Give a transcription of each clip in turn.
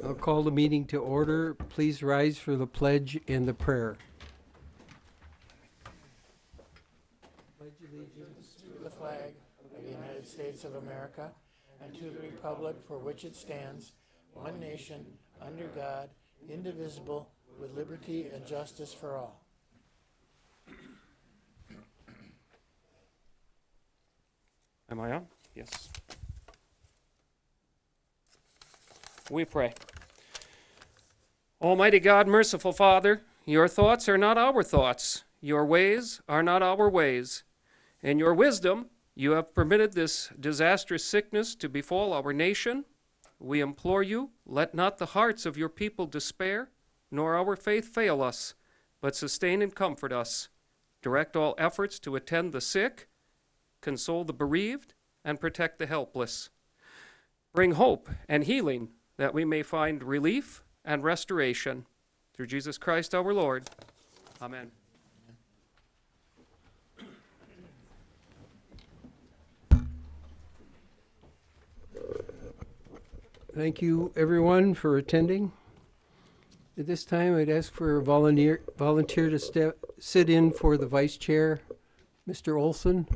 I'll call the meeting to order. Please rise for the pledge and the prayer. Pledge allegiance to the flag of the United States of America and to the republic for which it stands, one nation, under God, indivisible, with liberty and justice for all. Am I on? Yes. We pray. Almighty God, merciful Father, your thoughts are not our thoughts. Your ways are not our ways. In your wisdom, you have permitted this disastrous sickness to befall our nation. We implore you, let not the hearts of your people despair, nor our faith fail us, but sustain and comfort us. Direct all efforts to attend the sick, console the bereaved, and protect the helpless. Bring hope and healing that we may find relief and restoration. Through Jesus Christ our Lord. Amen. Thank you, everyone, for attending. At this time, I'd ask for a volunteer to sit in for the vice chair. Mr. Olson,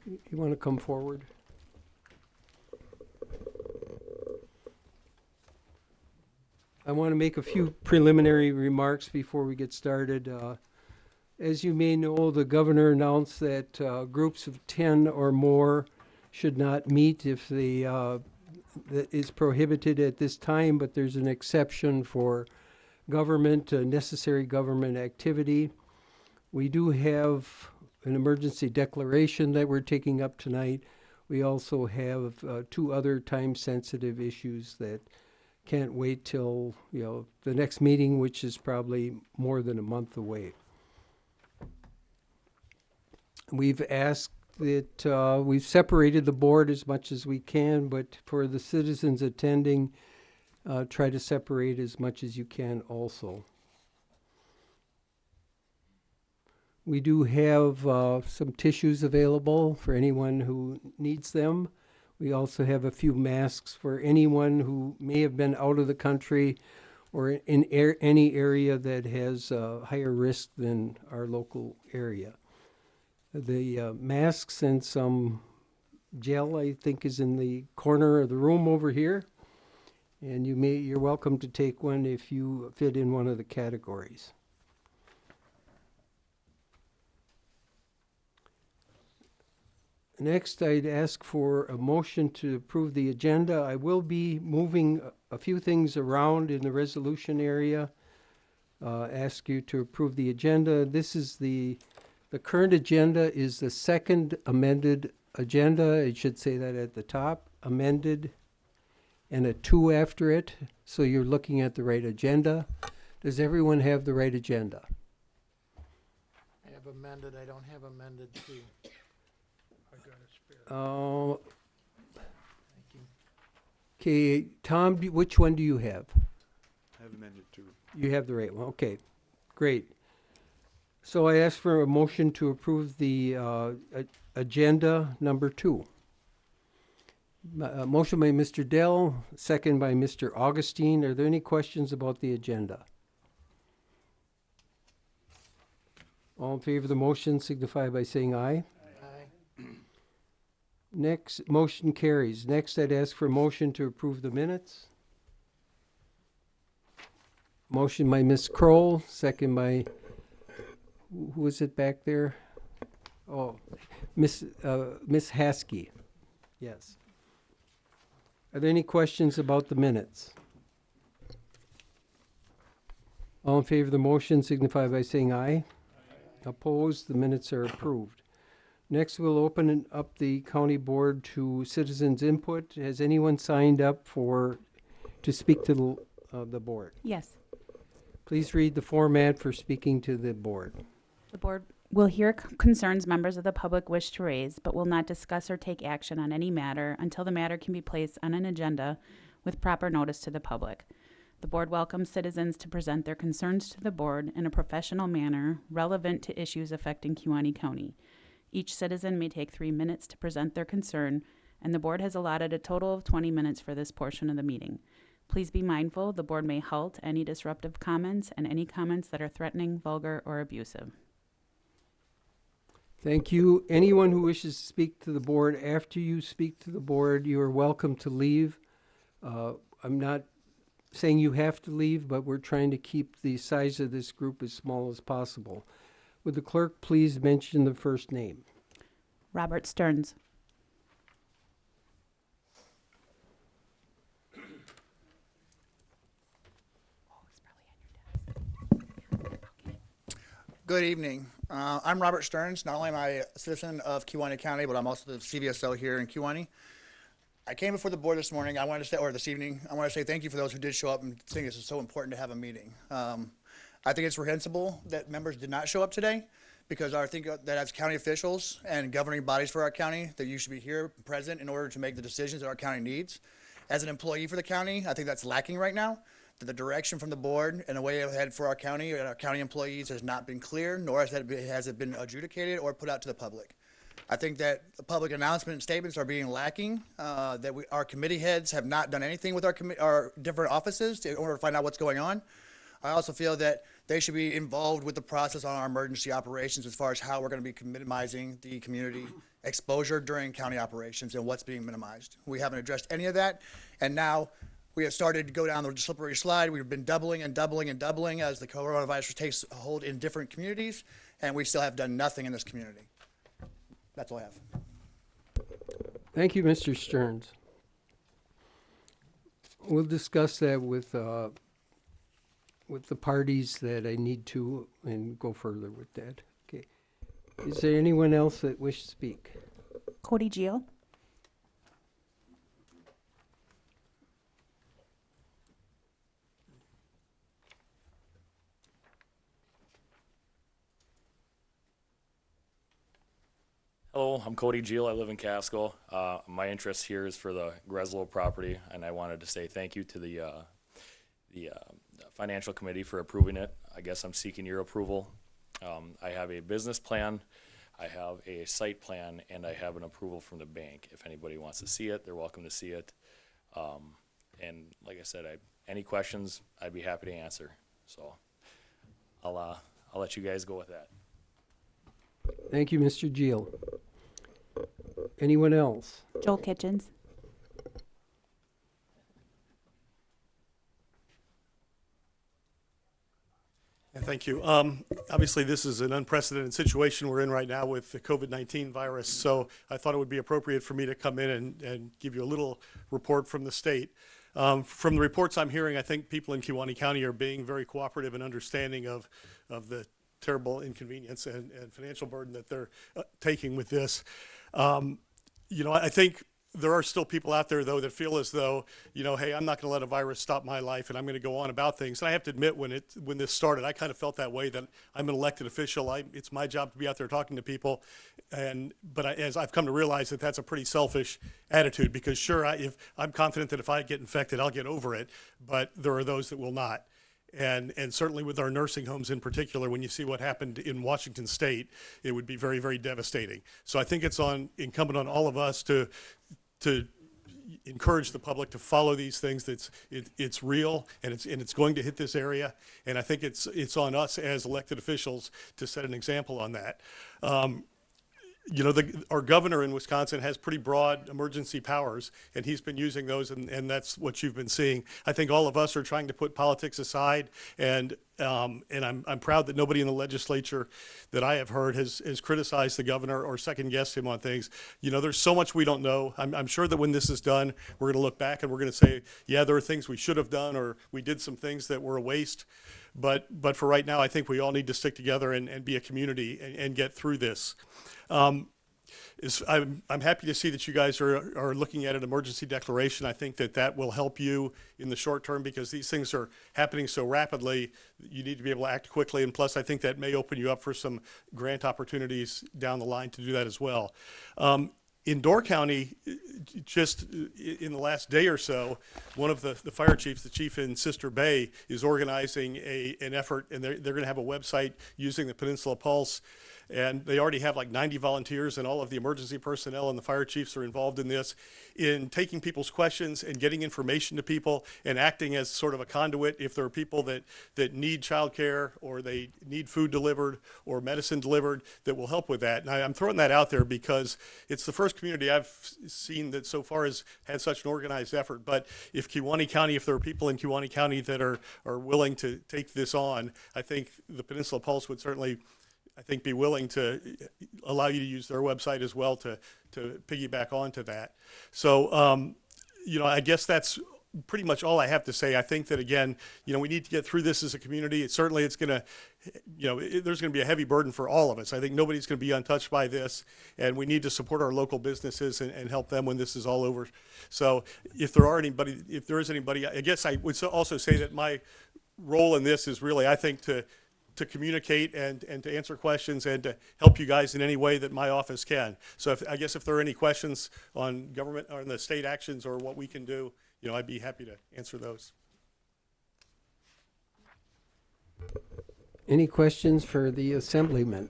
you want to come forward? I want to make a few preliminary remarks before we get started. As you may know, the governor announced that groups of 10 or more should not meet if that is prohibited at this time, but there's an exception for government, necessary government activity. We do have an emergency declaration that we're taking up tonight. We also have two other time-sensitive issues that can't wait till the next meeting, which is probably more than a month away. We've asked that we've separated the board as much as we can, but for the citizens attending, try to separate as much as you can also. We do have some tissues available for anyone who needs them. We also have a few masks for anyone who may have been out of the country or in any area that has higher risk than our local area. The masks and some gel, I think, is in the corner of the room over here. And you're welcome to take one if you fit in one of the categories. Next, I'd ask for a motion to approve the agenda. I will be moving a few things around in the resolution area. Ask you to approve the agenda. This is the current agenda is the second amended agenda. It should say that at the top, amended, and a 2 after it. So you're looking at the right agenda. Does everyone have the right agenda? I have amended, I don't have amended 2. Oh, Thank you. okay. Tom, which one do you have? I have amended 2. You have the right one. Okay, great. So I ask for a motion to approve the agenda number 2. Motion by Mr. Dell, second by Mr. Augustine. Are there any questions about the agenda? All in favor of the motion signify by saying aye. Aye. Next, motion carries. Next, I'd ask for a motion to approve the minutes. Motion by Ms. Kroll, second by, who is it back there? Oh, Miss Haskey. Yes. Are there any questions about the minutes? All in favor of the motion signify by saying aye. Aye. Opposed, the minutes are approved. Next, we'll open up the county board to citizens' input. Has anyone signed up to speak to the board? Yes. Please read the format for speaking to the board. The board will hear concerns members of the public wish to raise, but will not discuss or take action on any matter until the matter can be placed on an agenda with proper notice to the public. The board welcomes citizens to present their concerns to the board in a professional manner relevant to issues affecting Kewaunee County. Each citizen may take 3 minutes to present their concern, and the board has allotted a total of 20 minutes for this portion of the meeting. Please be mindful, the board may halt any disruptive comments and any comments that are threatening, vulgar, or abusive. Thank you. Anyone who wishes to speak to the board, after you speak to the board, you are welcome to leave. I'm not saying you have to leave, but we're trying to keep the size of this group as small as possible. Would the clerk please mention the first name? Robert Stearns. Good evening. I'm Robert Stearns. Not only am I a citizen of Kewaunee County, but I'm also the CVSO here in Kewaunee. I came before the board this morning. I wanted to say, or this evening, I want to say thank you for those who did show up and think this is so important to have a meeting. I think it's reprehensible that members did not show up today because I think that as county officials and governing bodies for our county, that you should be here present in order to make the decisions that our county needs. As an employee for the county, I think that's lacking right now. The direction from the board and the way ahead for our county and our county employees has not been clear, nor has it been adjudicated or put out to the public. I think that the public announcement and statements are being lacking, that our committee heads have not done anything with our different offices in order to find out what's going on. I also feel that they should be involved with the process on our emergency operations as far as how we're going to be minimizing the community exposure during county operations and what's being minimized. We haven't addressed any of that, and now we have started to go down the slippery slide. We've been doubling and doubling and doubling as the coronavirus takes hold in different communities, and we still have done nothing in this community. That's all I have. Thank you, Mr. Stearns. We'll discuss that with the parties that I need to and go further with that. Okay. Is there anyone else that wishes to speak? Cody Geo. Hello, I'm Cody Geel. I live in Casco. My interest here is for the Greslow property, and I wanted to say thank you to the financial committee for approving it. I guess I'm seeking your approval. I have a business plan, I have a site plan, and I have an approval from the bank. If anybody wants to see it, they're welcome to see it. And like I said, any questions, I'd be happy to answer. So I'll let you guys go with that. Thank you, Mr. Geel. Anyone else? Joel Kitchens. Yeah, thank you. Obviously, this is an unprecedented situation we're in right now with the COVID-19 virus, so I thought it would be appropriate for me to come in and give you a little report from the state. From the reports I'm hearing, I think people in Kewaunee County are being very cooperative and understanding of the terrible inconvenience and financial burden that they're taking with this. I think there are still people out there, though, that feel as though, hey, I'm not going to let a virus stop my life, and I'm going to go on about things. And I have to admit, when this started, I kind of felt that way, that I'm an elected official. It's my job to be out there talking to people. But as I've come to realize that that's a pretty selfish attitude, because sure, if I'm confident that if I get infected, I'll get over it, but there are those that will not. And certainly with our nursing homes in particular, when you see what happened in Washington State, it would be very, very devastating. So I think it's incumbent on all of us to encourage the public to follow these things. It's real, and it's going to hit this area. And I think it's on us as elected officials to set an example on that. Our governor in Wisconsin has pretty broad emergency powers, and he's been using those, and that's what you've been seeing. I think all of us are trying to put politics aside, and I'm proud that nobody in the legislature that I have heard has criticized the governor or second-guessed him on things. There's so much we don't know. I'm sure that when this is done, we're going to look back and we're going to say, yeah, there are things we should have done, or we did some things that were a waste. But for right now, I think we all need to stick together and be a community and get through this. I'm happy to see that you guys are looking at an emergency declaration. I think that will help you in the short term, because these things are happening so rapidly. You need to be able to act quickly, and plus I think that may open you up for some grant opportunities down the line to do that as well. In Door County, just in the last day or so, one of the fire chiefs, the chief in Sister Bay, is organizing an effort, and they're going to have a website using the Peninsula Pulse and they already have like 90 volunteers, and all of the emergency personnel and the fire chiefs are involved in this, in taking people's questions and getting information to people and acting as sort of a conduit if there are people that need childcare or they need food delivered or medicine delivered, that will help with that. And I'm throwing that out there because it's the first community I've seen that so far has had such an organized effort. But if Kewaunee County, if there are people in Kewaunee County that are willing to take this on, I think the Peninsula Pulse would certainly, I think, be willing to allow you to use their website as well to piggyback onto that. So, you know, I guess that's pretty much all I have to say. I think that, again, you know, we need to get through this as a community. It's going to, you know, there's going to be a heavy burden for all of us. I think nobody's going to be untouched by this, and we need to support our local businesses and help them when this is all over. So if there is anybody, I guess I would also say that my role in this is really, I think, to communicate and to answer questions and to help you guys in any way that my office can. So I guess if there are any questions on government or on the state actions or what we can do, you know, I'd be happy to answer those. Any questions for the assemblyman?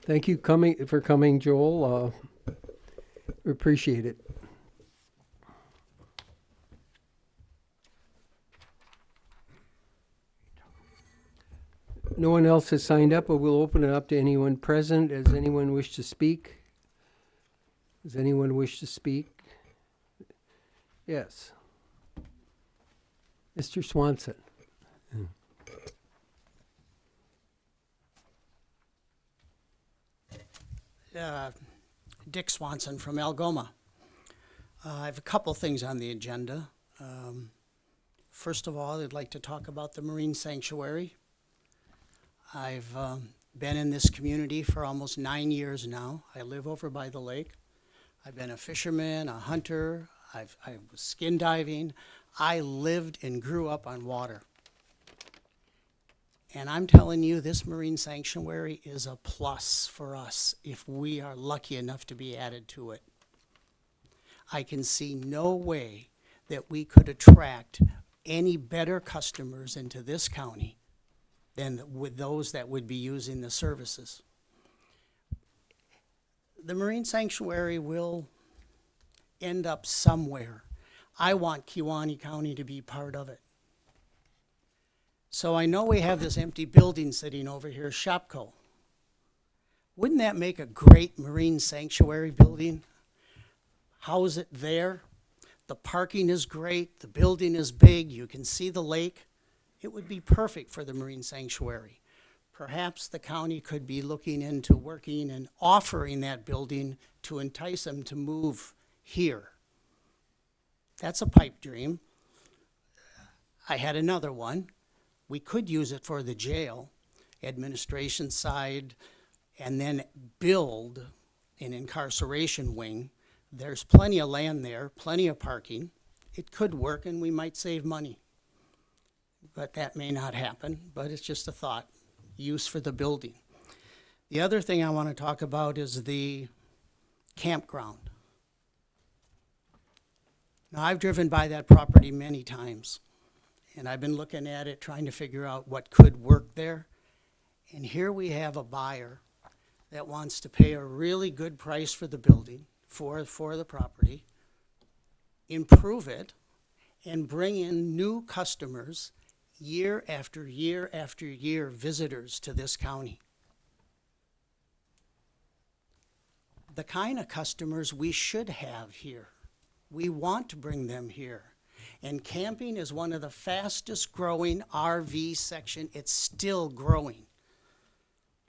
Thank you for coming, Joel. We appreciate it. No one else has signed up, but we'll open it up to anyone present. Does anyone wish to speak? Does anyone wish to speak? Yes. Mr. Swanson. Dick Swanson from Algoma. I have a couple things on the agenda. First of all, I'd like to talk about the Marine Sanctuary. I've been in this community for almost 9 years now. I live over by the lake. I've been a fisherman, a hunter. I was skin diving. I lived and grew up on water. And I'm telling you, this marine sanctuary is a plus for us if we are lucky enough to be added to it. I can see no way that we could attract any better customers into this county than with those that would be using the services. The marine sanctuary will end up somewhere. I want Kewaunee County to be part of it. So I know we have this empty building sitting over here, Shopco. Wouldn't that make a great marine sanctuary building? House it there. The parking is great. The building is big. You can see the lake. It would be perfect for the marine sanctuary. Perhaps the county could be looking into working and offering that building to entice them to move here. That's a pipe dream. I had another one. We could use it for the jail, administration side, and then build an incarceration wing. There's plenty of land there, plenty of parking. It could work and we might save money. But that may not happen, but it's just a thought. Use for the building. The other thing I want to talk about is the campground. Now, I've driven by that property many times, and I've been looking at it, trying to figure out what could work there. And here we have a buyer that wants to pay a really good price for the building, for the property, improve it, and bring in new customers year after year after year, visitors to this county. The kind of customers we should have here. We want to bring them here. And camping is one of the fastest growing RV section. It's still growing.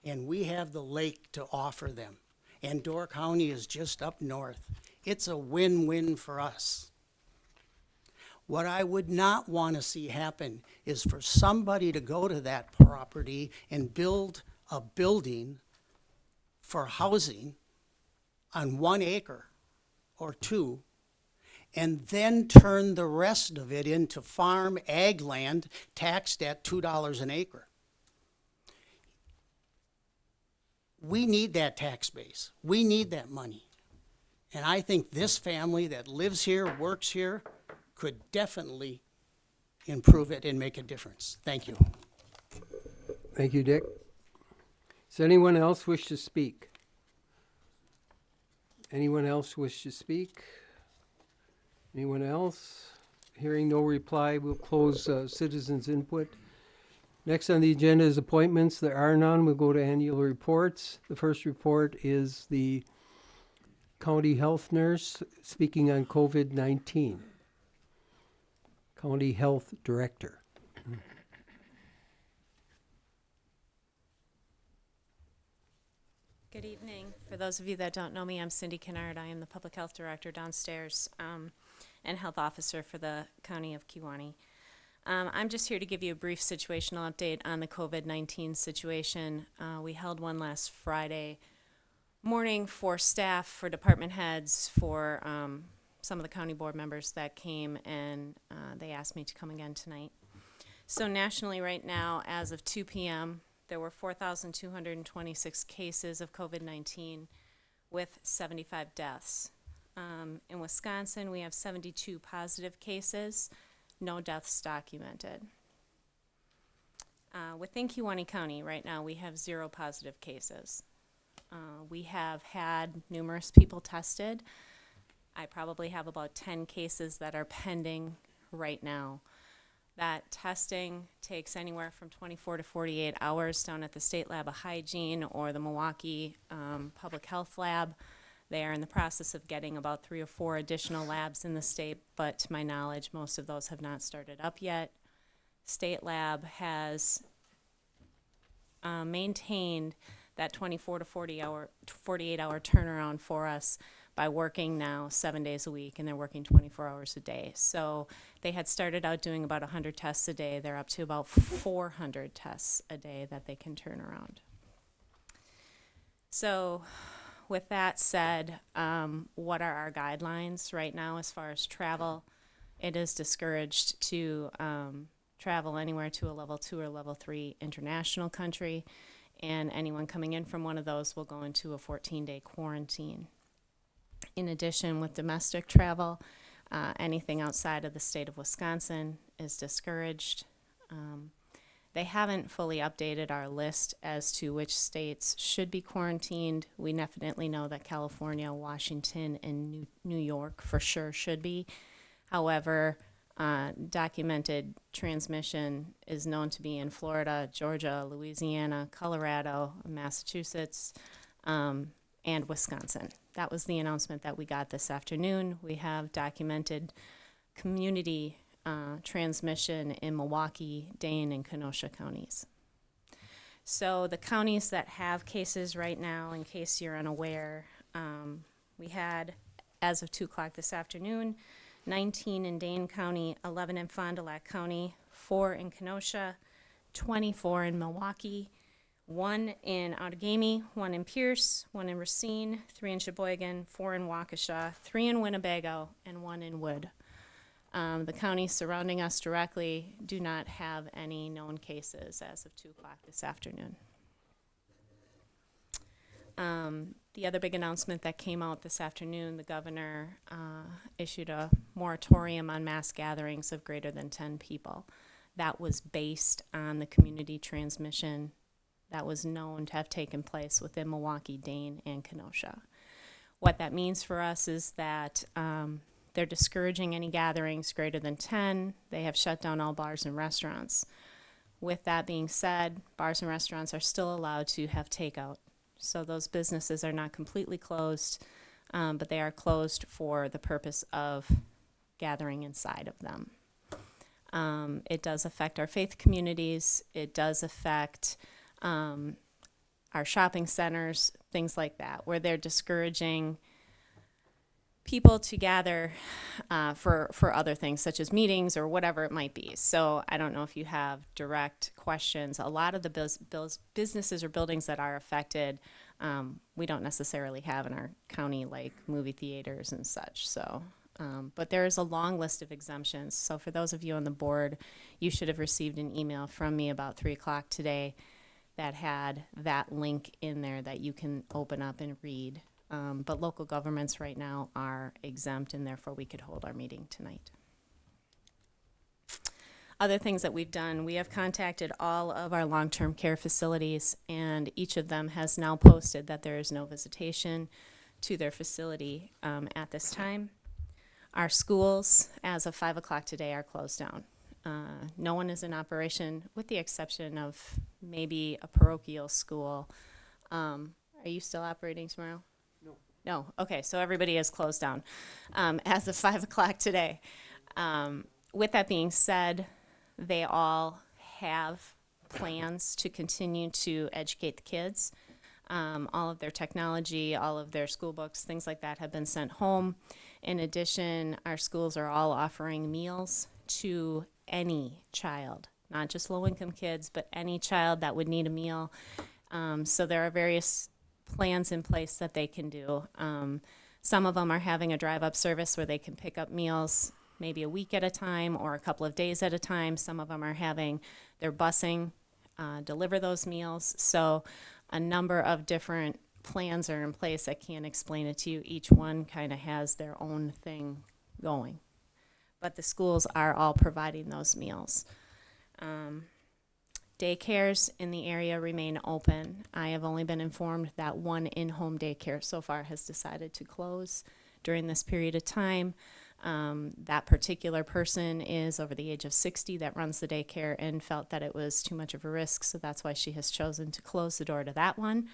And we have the lake to offer them. And Door County is just up north. It's a win-win for us. What I would not want to see happen is for somebody to go to that property and build a building for housing on 1 acre or 2, and then turn the rest of it into farm ag land taxed at $2 an acre. We need that tax base. We need that money. And I think this family that lives here, works here, could definitely improve it and make a difference. Thank you. Thank you, Dick. Is Does anyone else wish to speak? Anyone else wish to speak? Anyone else? Hearing no reply, we'll close citizens' input. Next on the agenda is appointments. There are none. We'll go to annual reports. The first report is the county health nurse speaking on COVID-19. County Health Director. Good evening. For those of you that don't know me, I'm Cindy Kennard. I am the Public Health Director downstairs and Health Officer for the County of Kewaunee. I'm just here to give you a brief situational update on the COVID-19 situation. We held one last Friday morning for staff, for department heads, for some of the county board members that came, and they asked me to come again tonight. So nationally right now, as of 2 p.m., there were 4,226 cases of COVID-19 with 75 deaths. In Wisconsin, we have 72 positive cases, no deaths documented. Within Kewaunee County right now, we have 0 positive cases. We have had numerous people tested. I probably have about 10 cases that are pending right now. That testing takes anywhere from 24 to 48 hours down at the State Lab of Hygiene or the Milwaukee Public Health Lab. They are in the process of getting about 3 or 4 additional labs in the state, but to my knowledge, most of those have not started up yet. State Lab has maintained that 24 to 48 hour turnaround for us by working now 7 days a week, and they're working 24 hours a day. So they had started out doing about 100 tests a day. They're up to about 400 tests a day that they can turn around. So with that said, what are our guidelines right now as far as travel? It is discouraged to travel anywhere to a level 2 or level 3 international country, and anyone coming in from one of those will go into a 14-day quarantine. In addition, with domestic travel, anything outside of the state of Wisconsin is discouraged. They haven't fully updated our list as to which states should be quarantined. We definitely know that California, Washington, and New York for sure should be. However, documented transmission is known to be in Florida, Georgia, Louisiana, Colorado, Massachusetts, and Wisconsin. That was the announcement that we got this afternoon. We have documented community transmission in Milwaukee, Dane, and Kenosha counties. So the counties that have cases right now, in case you're unaware, we had, as of 2 o'clock this afternoon, 19 in Dane County, 11 in Fond du Lac County, 4 in Kenosha, 24 in Milwaukee, 1 in Algoma, 1 in Pierce, 1 in Racine, 3 in Sheboygan, 4 in Waukesha, 3 in Winnebago, and 1 in Wood. The counties surrounding us directly do not have any known cases as of 2 o'clock this afternoon. The other big announcement that came out this afternoon, the governor issued a moratorium on mass gatherings of greater than 10 people. That was based on the community transmission that was known to have taken place within Milwaukee, Dane, and Kenosha. What that means for us is that they're discouraging any gatherings greater than 10. They have shut down all bars and restaurants. With that being said, bars and restaurants are still allowed to have takeout. So those businesses are not completely closed, but they are closed for the purpose of gathering inside of them. It does affect our faith communities. It does affect our shopping centers, things like that, where they're discouraging people to gather for other things, such as meetings or whatever it might be. So I don't know if you have direct questions. A lot of the businesses or buildings that are affected, we don't necessarily have in our county, like movie theaters and such. So, but there is a long list of exemptions. So for those of you on the board, you should have received an email from me about 3 o'clock today that had that link in there that you can open up and read. But local governments right now are exempt, and therefore we could hold our meeting tonight. Other things that we've done, we have contacted all of our long-term care facilities, and each of them has now posted that there is no visitation to their facility at this time. Our schools, as of 5 o'clock today, are closed down. No one is in operation, with the exception of maybe a parochial school. Are you still operating tomorrow? No. Okay, so everybody is closed down as of 5 o'clock today. With that being said, they all have plans to continue to educate the kids. All of their technology, all of their school books, things like that have been sent home. In addition, our schools are all offering meals to any child, not just low-income kids, but any child that would need a meal. So there are various plans in place that they can do. Some of them are having a drive-up service where they can pick up meals maybe a week at a time or a couple of days at a time. Some of them are having their busing deliver those meals. So a number of different plans are in place. I can't explain it to you. Each one kind of has their own thing going. But the schools are all providing those meals. Daycares in the area remain open. I have only been informed that one in-home daycare so far has decided to close during this period of time. That particular person is over the age of 60 that runs the daycare and felt that it was too much of a risk, so that's why she has chosen to close the door to that one.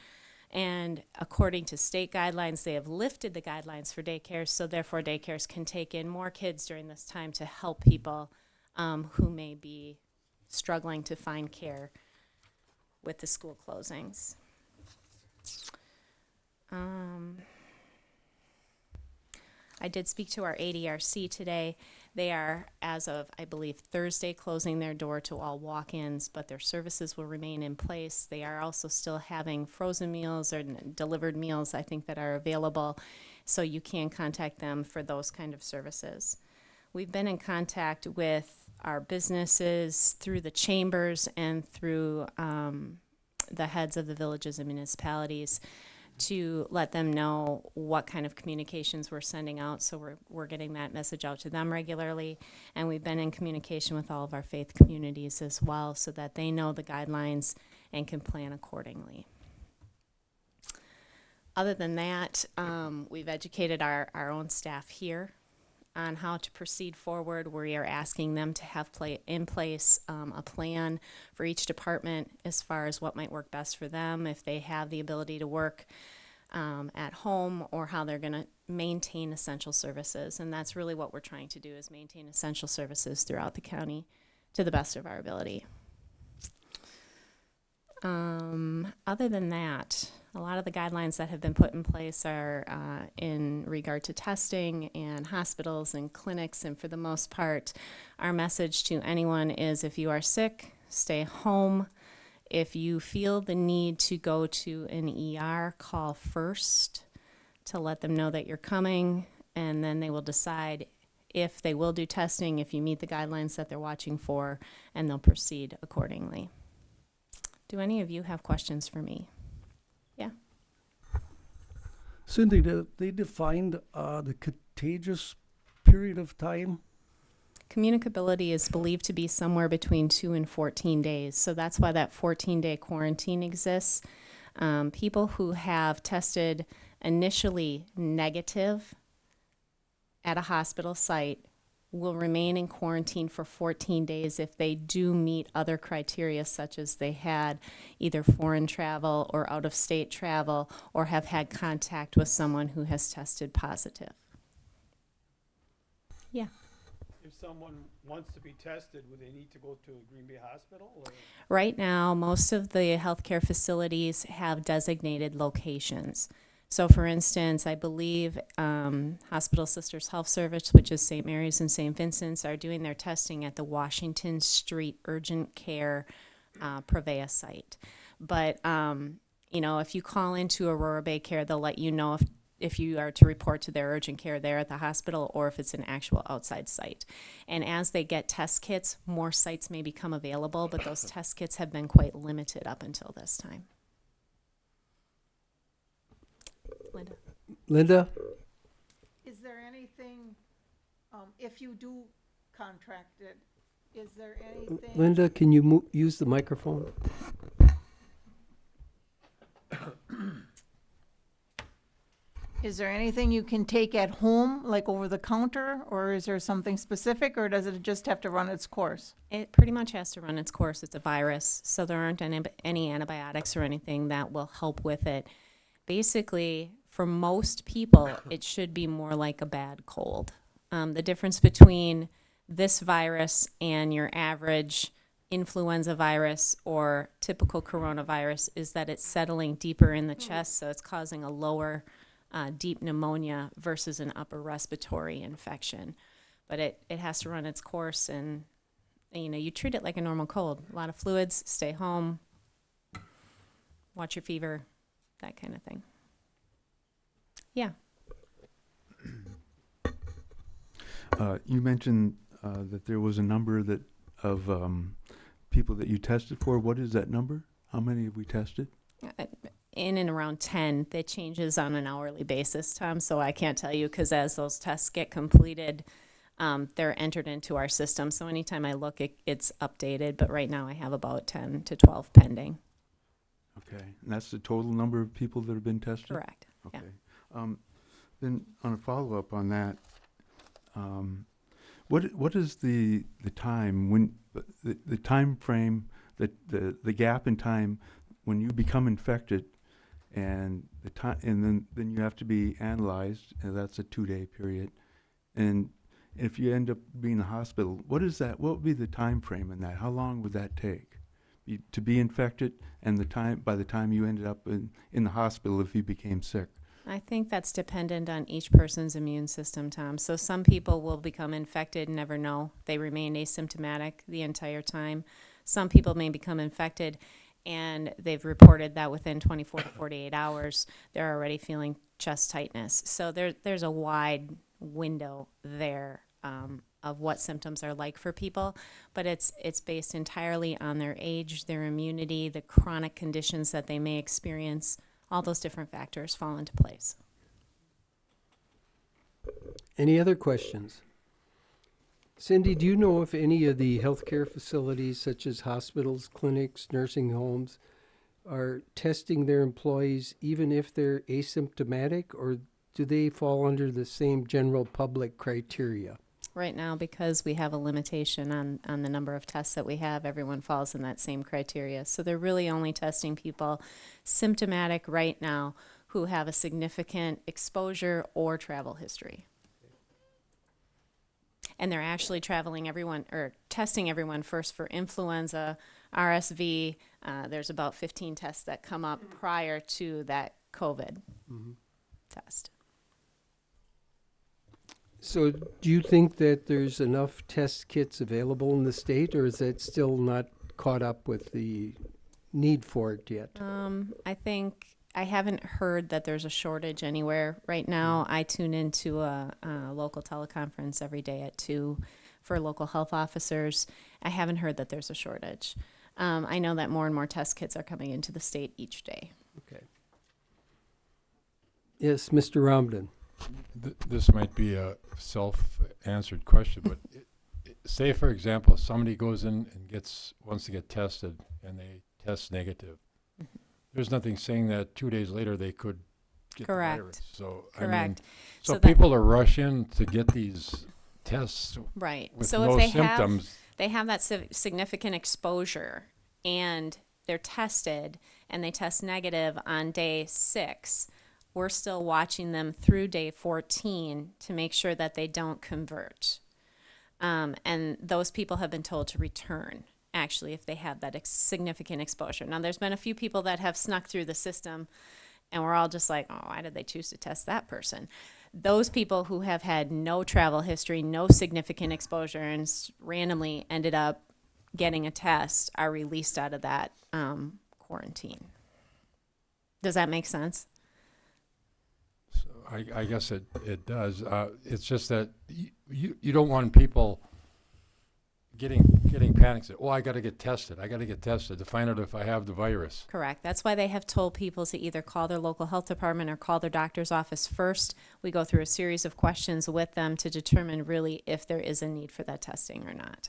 And according to state guidelines, they have lifted the guidelines for daycares, so therefore daycares can take in more kids during this time to help people who may be struggling to find care with the school closings. I did speak to our ADRC today. They are, as of, I believe, Thursday, closing their door to all walk-ins, but their services will remain in place. They are also still having frozen meals or delivered meals, I think, that are available, so you can contact them for those kind of services. We've been in contact with our businesses through the chambers and through the heads of the villages and municipalities to let them know what kind of communications we're sending out, so we're getting that message out to them regularly. And we've been in communication with all of our faith communities as well, so that they know the guidelines and can plan accordingly. Other than that, we've educated our own staff here on how to proceed forward. We are asking them to have in place a plan for each department as far as what might work best for them, if they have the ability to work at home, or how they're going to maintain essential services. And that's really what we're trying to do, is maintain essential services throughout the county to the best of our ability. Other than that, a lot of the guidelines that have been put in place are in regard to testing and hospitals and clinics, and for the most part, our message to anyone is, if you are sick, stay home. If you feel the need to go to an ER, call first to let them know that you're coming, and then they will decide if they will do testing, if you meet the guidelines that they're watching for, and they'll proceed accordingly. Do any of you have questions for me? Yeah. Cindy, they defined the contagious period of time. Communicability is believed to be somewhere between 2 and 14 days. So that's why that 14-day quarantine exists. People who have tested initially negative at a hospital site will remain in quarantine for 14 days if they do meet other criteria, such as they had either foreign travel or out-of-state travel, or have had contact with someone who has tested positive. Yeah. If someone wants to be tested, would they need to go to a Green Bay hospital? Or? Right now, most of the healthcare facilities have designated locations. So, for instance, I believe Hospital Sisters Health Service, which is St. Mary's and St. Vincent's, are doing their testing at the Washington Street Urgent Care Prevea site. But, you know, if you call into Aurora Bay Care, they'll let you know if you are to report to their urgent care there at the hospital, or if it's an actual outside site. And as they get test kits, more sites may become available, but those test kits have been quite limited up until this time. Linda? Is there anything, if you do contract it, Is there anything? Linda, can you use the microphone? Is there anything you can take at home, like over the counter, or is there something specific, or does it just have to run its course? It pretty much has to run its course. It's a virus, so there aren't any antibiotics or anything that will help with it. Basically, for most people, it should be more like a bad cold. The difference between this virus and your average influenza virus or typical coronavirus is that it's settling deeper in the chest, so it's causing a lower deep pneumonia versus an upper respiratory infection. But it has to run its course, and you treat it like a normal cold. A lot of fluids, stay home, watch your fever, that kind of thing. Yeah. You mentioned that there was a number of people that you tested for. What is that number? How many have we tested? In and around 10. That changes on an hourly basis, Tom, so I can't tell you because as those tests get completed, they're entered into our system. So anytime I look, it's updated, but right now I have about 10 to 12 pending. Okay, and that's the total number of people that have been tested? Correct. Okay. Yeah. Then on a follow-up on that, what is the time when the time frame, the gap in time when you become infected and the time, and then you have to be analyzed, and that's a 2-day period, and if you end up being in the hospital, what would be the time frame in that? How long would that take to be infected, and by the time you ended up in the hospital if you became sick? I think that's dependent on each person's immune system, Tom. So some people will become infected and never know. They remain asymptomatic the entire time. Some people may become infected and they've reported that within 24 to 48 hours, they're already feeling chest tightness. So there's a wide window there of what symptoms are like for people, but it's based entirely on their age, their immunity, the chronic conditions that they may experience. All those different factors fall into place. Any other questions? Cindy, do you know if any of the healthcare facilities, such as hospitals, clinics, nursing homes, are testing their employees even if they're asymptomatic, or do they fall under the same general public criteria? Right now, because we have a limitation on the number of tests that we have, everyone falls in that same criteria. So they're really only testing people symptomatic right now who have a significant exposure or travel history. And they're actually testing everyone first for influenza, RSV. There's about 15 tests that come up prior to that COVID test. So do you think that there's enough test kits available in the state, or is that still not caught up with the need for it yet? I think I haven't heard that there's a shortage anywhere right now. I tune into a local teleconference every day at 2 for local health officers. I haven't heard that there's a shortage. I know that more and more test kits are coming into the state each day. Okay. Yes, Mr. Romden. This might be a self-answered question, but say, for example, somebody goes in and wants to get tested, and they test negative. There's nothing saying that 2 days later they could get the virus. So, Correct. I mean, so that people are rushing to get these tests right. with So no if symptoms. they have that significant exposure, and they're tested, and they test negative on day 6. We're still watching them through day 14 to make sure that they don't convert. And those people have been told to return, actually, if they have that significant exposure. Now, there's been a few people that have snuck through the system, and we're all just like, oh, why did they choose to test that person? Those people who have had no travel history, no significant exposure, and randomly ended up getting a test are released out of that quarantine. Does that make sense? I guess it does. It's just that you don't want people getting panicked. Say, oh, I got to get tested. I got to get tested to find out if I have the virus. Correct. That's why they have told people to either call their local health department or call their doctor's office first. We go through a series of questions with them to determine really if there is a need for that testing or not.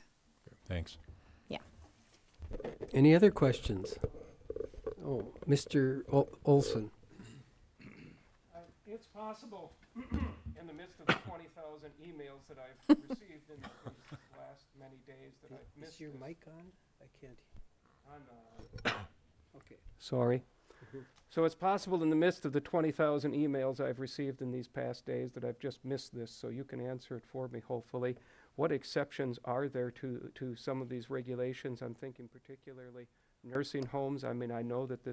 Thanks. Any other questions? Oh, Mr. Olson. It's possible, in the midst of the 20,000 emails that I've received in these last many days, that I've missed Is your this. mic on? I can't. Okay. Sorry. So it's possible in the midst of the 20,000 emails I've received in these past days that I've just missed this, so you can answer it for me, hopefully. What exceptions are there to some of these regulations? I'm thinking particularly nursing homes. I mean, I know that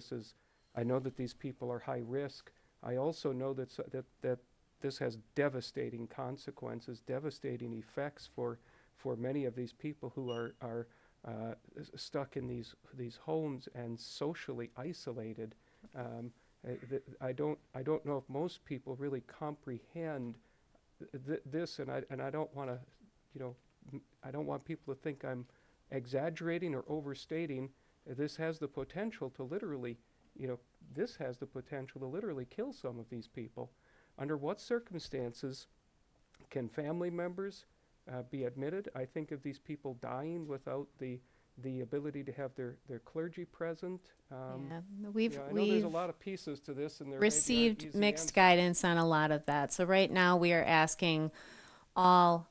these people are high risk. I also know that this has devastating consequences, devastating effects for many of these people who are stuck in these homes and socially isolated. I don't know if most people really comprehend this, and I don't want to, I don't want people to think I'm exaggerating or overstating. This has the potential to literally, kill some of these people. Under what circumstances can family members be admitted? I think of these people dying without the ability to have their clergy present. Yeah, I know there's a lot of pieces to this, and there maybe aren't received easy mixed answers. guidance on a lot of that. So right now we are asking all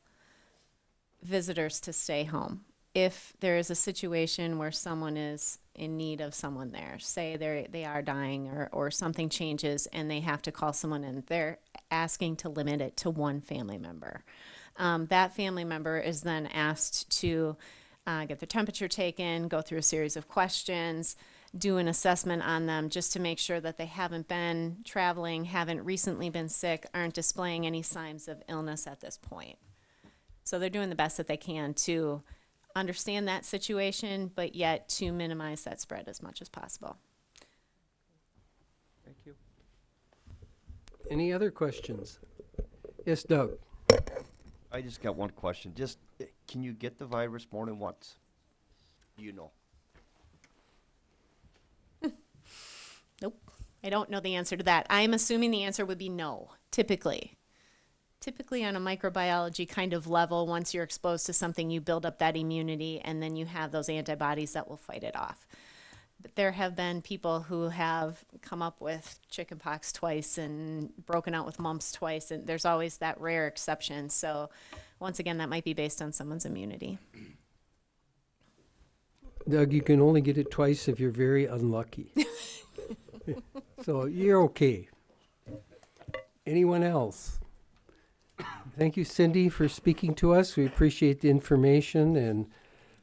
visitors to stay home. If there is a situation where someone is in need of someone there, say they are dying or something changes and they have to call someone in, they're asking to limit it to one family member. That family member is then asked to get their temperature taken, go through a series of questions, do an assessment on them just to make sure that they haven't been traveling, haven't recently been sick, aren't displaying any signs of illness at this point. So they're doing the best that they can to understand that situation, but yet to minimize that spread as much as possible. Thank you. Any other questions? Yes, Doug. I just got one question. Just, can you get the virus more than once? Do you know? Nope. I don't know the answer to that. I'm assuming the answer would be no, typically. Typically on a microbiology kind of level, once you're exposed to something, you build up that immunity and then you have those antibodies that will fight it off. But there have been people who have come up with chickenpox twice and broken out with mumps twice, and there's always that rare exception. So once again, that might be based on someone's immunity. Doug, you can only get it twice if you're very unlucky. So you're okay. Anyone else? Thank you, Cindy, for speaking to us. We appreciate the information, and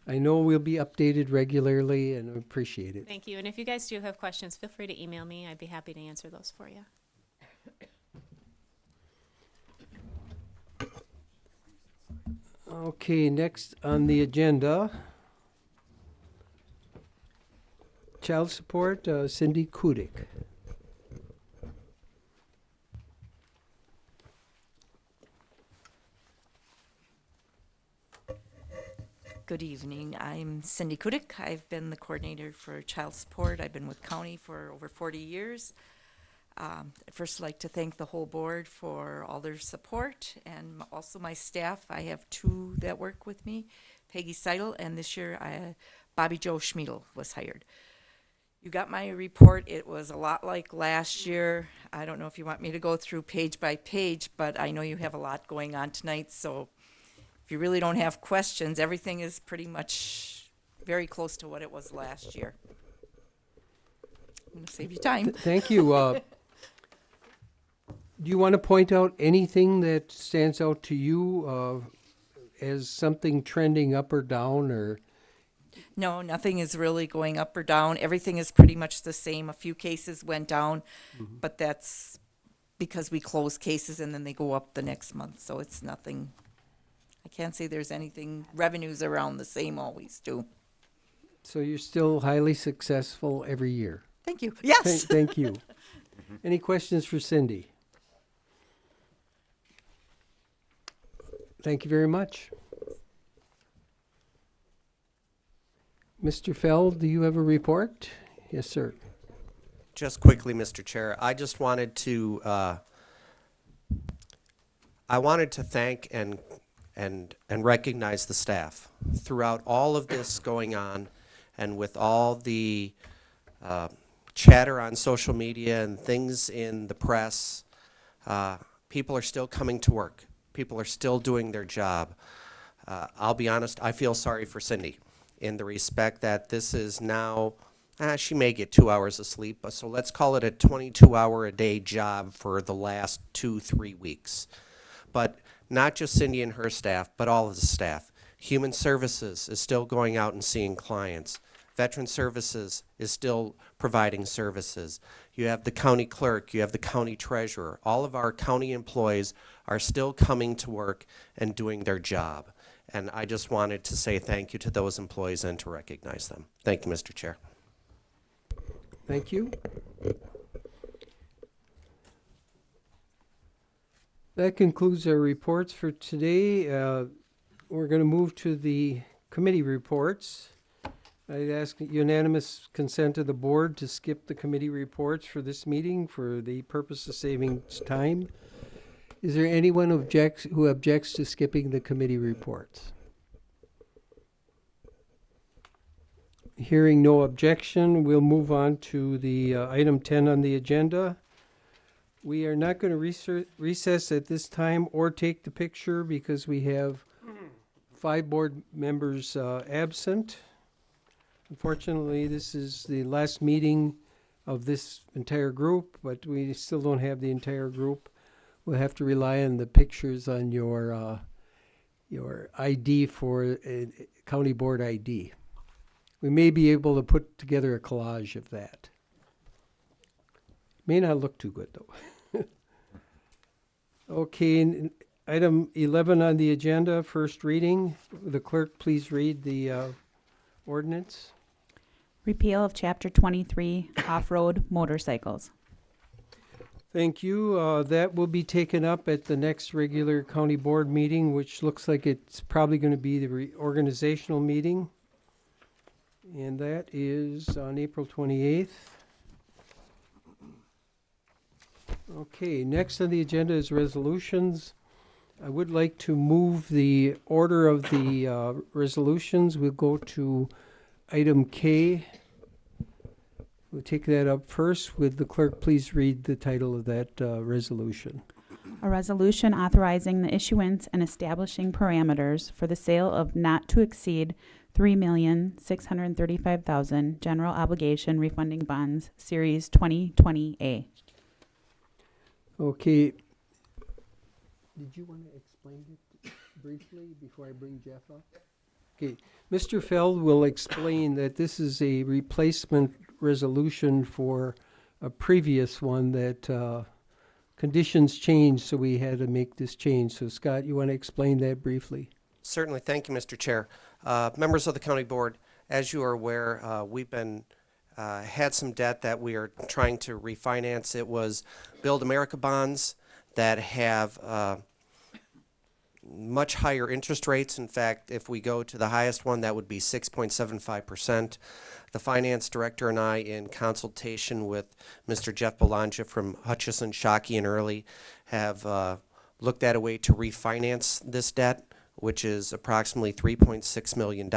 I know we'll be updated regularly, and we appreciate it. Thank you. And if you guys do have questions, feel free to email me. I'd be happy to answer those for you. Okay, next on the agenda, child support, Cindy Kudik. Good evening. I'm Cindy Kudik. I've been the coordinator for child support. I've been with county for over 40 years. I'd first like to thank the whole board for all their support and also my staff. I have two that work with me, Peggy Seidel, and this year Bobby Joe Schmiedel was hired. You got my report. It was a lot like last year. I don't know if you want me to go through page by page, but I know you have a lot going on tonight, so if you really don't have questions, everything is pretty much very close to what it was last year. I'm going to save you time. Thank you. Do you want to point out anything that stands out to you as something trending up or down, or? No, nothing is really going up or down. Everything is pretty much the same. A few cases went down, but that's because we close cases and then they go up the next month, so it's nothing. I can't say there's anything. Revenues around the same always do. So you're still highly successful every year? Thank you. Yes. Thank you. Any questions for Cindy? Thank you very much. Mr. Feld, do you have a report? Yes, sir. Just quickly, Mr. Chair, I just wanted to thank and and recognize the staff. Throughout all of this going on, and with all the chatter on social media and things in the press, people are still coming to work. People are still doing their job. I'll be honest, I feel sorry for Cindy in the respect that this is now, she may get 2 hours of sleep, but so let's call it a 22-hour-a-day job for the last 2-3 weeks. But not just Cindy and her staff, but all of the staff. Human Services is still going out and seeing clients. Veteran Services is still providing services. You have the county clerk, you have the county treasurer. All of our county employees are still coming to work and doing their job. And I just wanted to say thank you to those employees and to recognize them. Thank you, Mr. Chair. Thank you. That concludes our reports for today. We're going to move to the committee reports. I'd ask unanimous consent of the board to skip the committee reports for this meeting for the purpose of saving time. Is there anyone who objects to skipping the committee reports? Hearing no objection, we'll move on to the item 10 on the agenda. We are not going to recess at this time or take the picture because we have 5 board members absent. Unfortunately, this is the last meeting of this entire group, but we still don't have the entire group. We'll have to rely on the pictures on your ID for a county board ID. We may be able to put together a collage of that. May not look too good, though. Okay, item 11 on the agenda, first reading. The clerk, please read the ordinance. Repeal of Chapter 23, off-road motorcycles. Thank you. That will be taken up at the next regular county board meeting, which looks like it's probably going to be the reorganizational meeting. And that is on April 28th. Okay, next on the agenda is resolutions. I would like to move the order of the resolutions. We'll go to item K. We'll take that up first. Would the clerk please read the title of that resolution? A resolution authorizing the issuance and establishing parameters for the sale of not to exceed $3,635,000 general obligation refunding bonds, Series 2020A. Okay. Did you want to explain it briefly before I bring Jeff up? Okay. Mr. Feld will explain that this is a replacement resolution for a previous one that conditions changed, so we had to make this change. So, Scott, you want to explain that briefly? Certainly. Thank you, Mr. Chair. Members of the county board, as you are aware, we've been had some debt that we are trying to refinance. It was Build America bonds that have much higher interest rates. In fact, if we go to the highest one, that would be 6.75%. The finance director and I, in consultation with Mr. Jeff Belongia from Hutchison, Shockey, and Early, have looked at a way to refinance this debt, which is approximately $3.6 million.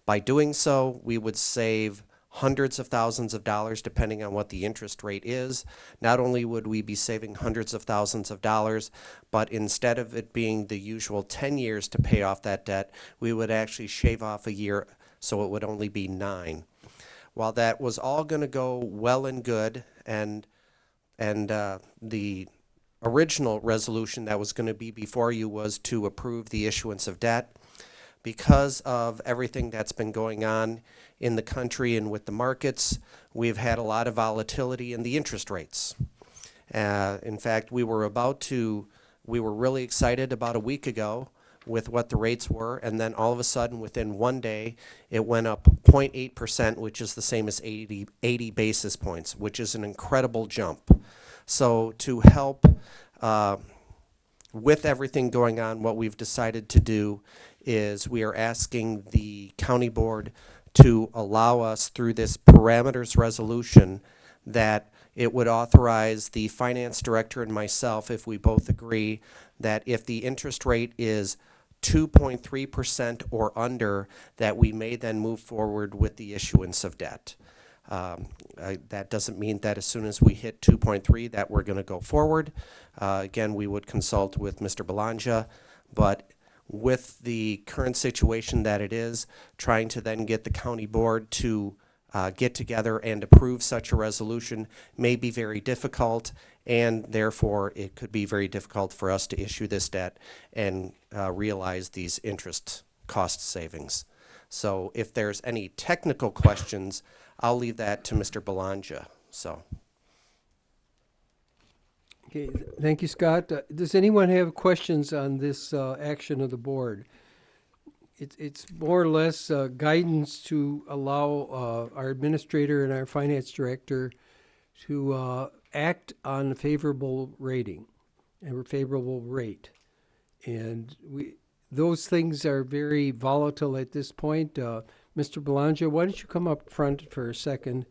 By doing so, we would save hundreds of thousands of dollars depending on what the interest rate is. Not only would we be saving hundreds of thousands of dollars, but instead of it being the usual 10 years to pay off that debt, we would actually shave off a year, so it would only be 9. While that was all going to go well and good, and the original resolution that was going to be before you was to approve the issuance of debt, because of everything that's been going on in the country and with the markets, we've had a lot of volatility in the interest rates. In fact, we were really excited about a week ago with what the rates were, and then all of a sudden, within one day, it went up 0.8%, which is the same as 80 basis points, which is an incredible jump. So to help with everything going on, what we've decided to do is we are asking the county board to allow us through this parameters resolution that it would authorize the finance director and myself, if we both agree, that if the interest rate is 2.3% or under, that we may then move forward with the issuance of debt. That doesn't mean that as soon as we hit 2.3 that we're going to go forward. Again, we would consult with Mr. Belongia, but with the current situation that it is, trying to then get the county board to get together and approve such a resolution may be very difficult, and therefore it could be very difficult for us to issue this debt and realize these interest cost savings. So if there's any technical questions, I'll leave that to Mr. Belongia. So. Okay, thank you, Scott. Does anyone have questions on this action of the board? It's more or less guidance to allow our administrator and our finance director to act on a favorable rating and a favorable rate. And those things are very volatile at this point. Mr. Belongia, why don't you come up front for a second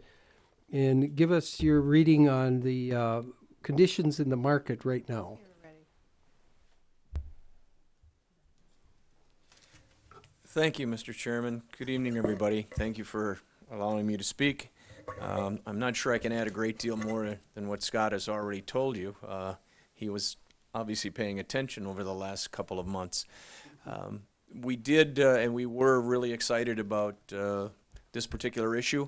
and give us your reading on the conditions in the market right now. Thank you, Mr. Chairman. Good evening, everybody. Thank you for allowing me to speak. I'm not sure I can add a great deal more than what Scott has already told you. He was obviously paying attention over the last couple of months. We did, and we were really excited about this particular issue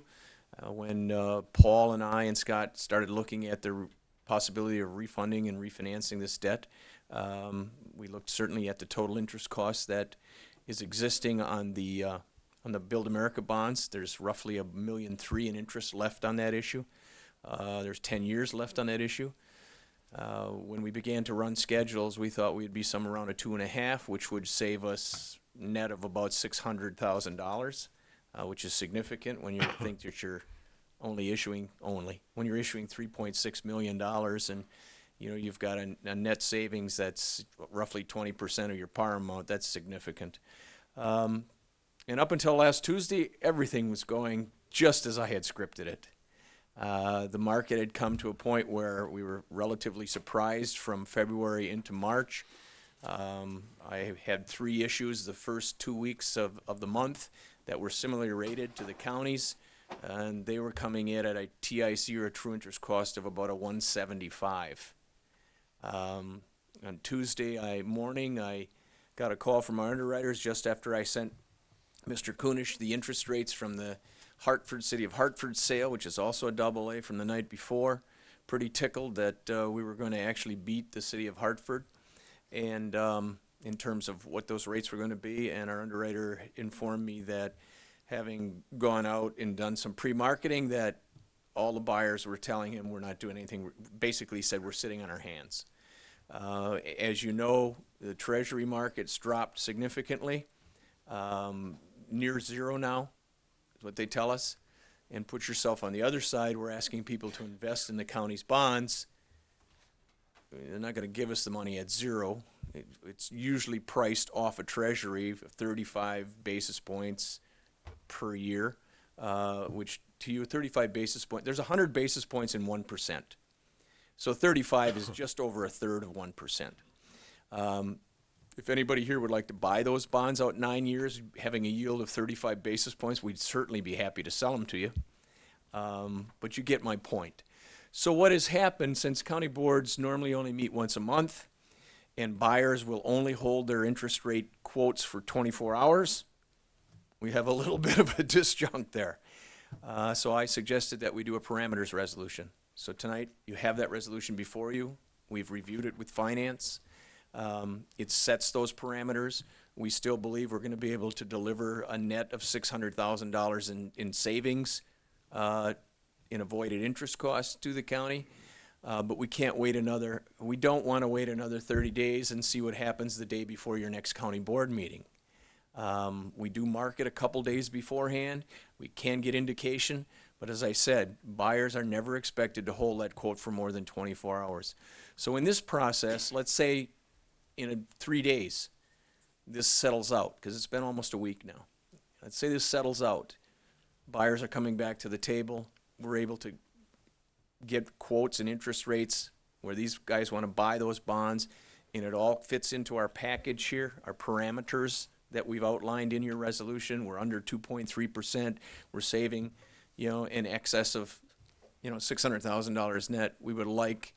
when Paul and I and Scott started looking at the possibility of refunding and refinancing this debt. We looked certainly at the total interest cost that is existing on the Build America bonds. There's roughly $1.3 million in interest left on that issue. There's 10 years left on that issue. When we began to run schedules, we thought we'd be somewhere around a 2.5, which would save us net of about $600,000, which is significant when you think that you're when you're issuing $3.6 million and you've got a net savings that's roughly 20% of your par amount. That's significant. And up until last Tuesday, everything was going just as I had scripted it. The market had come to a point where we were relatively surprised from February into March. I had 3 issues the first 2 weeks of the month that were similarly rated to the counties, and they were coming in at a TIC, or a true interest cost, of about a 175. On Tuesday morning, I got a call from our underwriters just after I sent Mr. Kunish the interest rates from the City of Hartford sale, which is also a AA from the night before. Pretty tickled that we were going to actually beat the City of Hartford, and in terms of what those rates were going to be. And our underwriter informed me that, having gone out and done some pre-marketing, that all the buyers were telling him we're not doing anything. Basically said we're sitting on our hands. As you know, the Treasury market's dropped significantly, near zero now, is what they tell us. And put yourself on the other side. We're asking people to invest in the county's bonds. They're not going to give us the money at zero. It's usually priced off a Treasury of 35 basis points per year, which to you, 35 basis points, there's 100 basis points in 1%. So 35 is just over a third of 1%. If anybody here would like to buy those bonds out 9 years, having a yield of 35 basis points, we'd certainly be happy to sell them to you. But you get my point. So what has happened, since county boards normally only meet once a month, and buyers will only hold their interest rate quotes for 24 hours, we have a little bit of a disjunct there. So I suggested that we do a parameters resolution. So tonight, you have that resolution before you. We've reviewed it with finance. It sets those parameters. We still believe we're going to be able to deliver a net of $600,000 in savings in avoided interest costs to the county. But we can't wait we don't want to wait another 30 days and see what happens the day before your next county board meeting. We do market a couple days beforehand. We can get indication, but as I said, buyers are never expected to hold that quote for more than 24 hours. So in this process, let's say in 3 days, this settles out, because it's been almost a week now. Let's say this settles out. Buyers are coming back to the table. We're able to get quotes and interest rates where these guys want to buy those bonds, and it all fits into our package here, our parameters that we've outlined in your resolution. We're under 2.3%. We're saving, in excess of, $600,000 net. We would like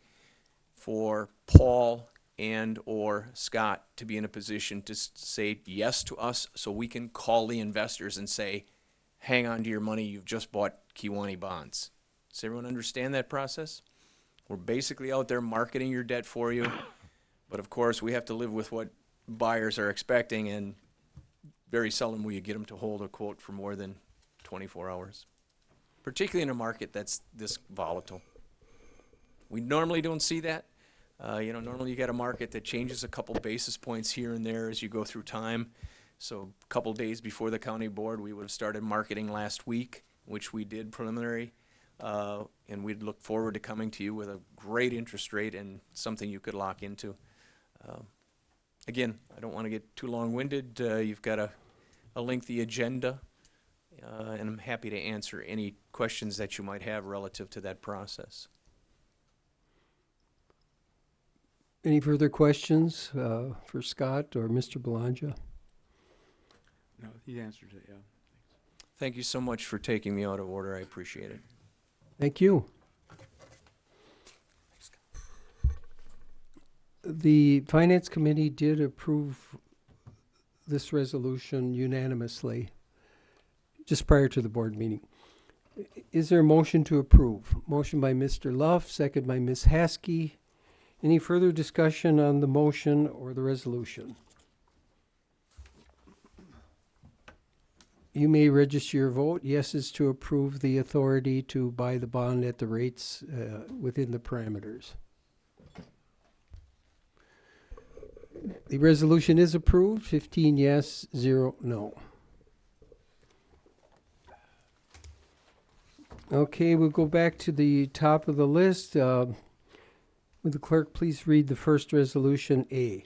for Paul and or Scott to be in a position to say yes to us so we can call the investors and say, hang on to your money, you've just bought Kewaunee bonds. Does everyone understand that process? We're basically out there marketing your debt for you, but of course we have to live with what buyers are expecting, and very seldom will you get them to hold a quote for more than 24 hours, particularly in a market that's this volatile. We normally don't see that. Normally you got a market that changes a couple basis points here and there as you go through time. So a couple days before the county board, we would have started marketing last week, which we did preliminary. And we'd look forward to coming to you with a great interest rate and something you could lock into. Again, I don't want to get too long-winded. You've got a lengthy agenda, and I'm happy to answer any questions that you might have relative to that process. Any further questions for Scott or Mr. Belongia? No, he answered it, yeah. Thank you so much for taking me out of order. I appreciate it. Thank you. The Finance Committee did approve this resolution unanimously just prior to the board meeting. Is there a motion to approve? Motion by Mr. Luff, second by Ms. Haskey. Any further discussion on the motion or the resolution? You may register your vote. Yes is to approve the authority to buy the bond at the rates within the parameters. The resolution is approved. 15 yes, 0 no. Okay, we'll go back to the top of the list. Would the clerk please read the first resolution A?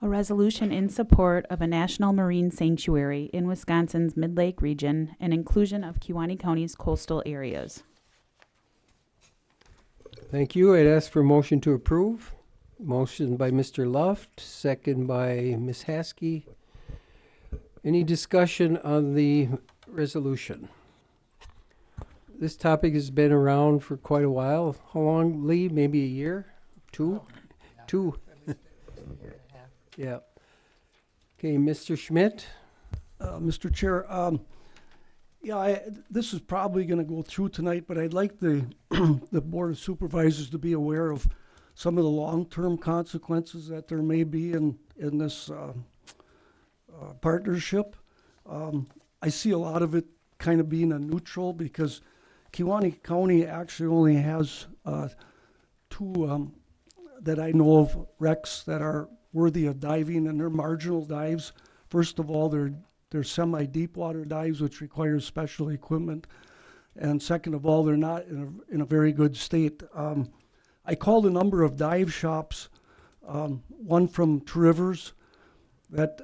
A resolution in support of a national marine sanctuary in Wisconsin's Mid-Lake region and inclusion of Kewaunee County's coastal areas. Thank you. I'd ask for a motion to approve. Motion by Mr. Luft, second by Ms. Haskey. Any discussion on the resolution? This topic has been around for quite a while. How long, Lee? Maybe a year? Two? Two. Yeah. Okay, Mr. Schmidt? Mr. Chair, this is probably going to go through tonight, but I'd like the the Board of Supervisors to be aware of some of the long-term consequences that there may be in this partnership. I see a lot of it kind of being a neutral because Kewaunee County actually only has two that I know of wrecks that are worthy of diving, and they're marginal dives. First of all, they're semi-deep water dives, which require special equipment, and second of all, they're not in a very good state. I called a number of dive shops, one from Rivers that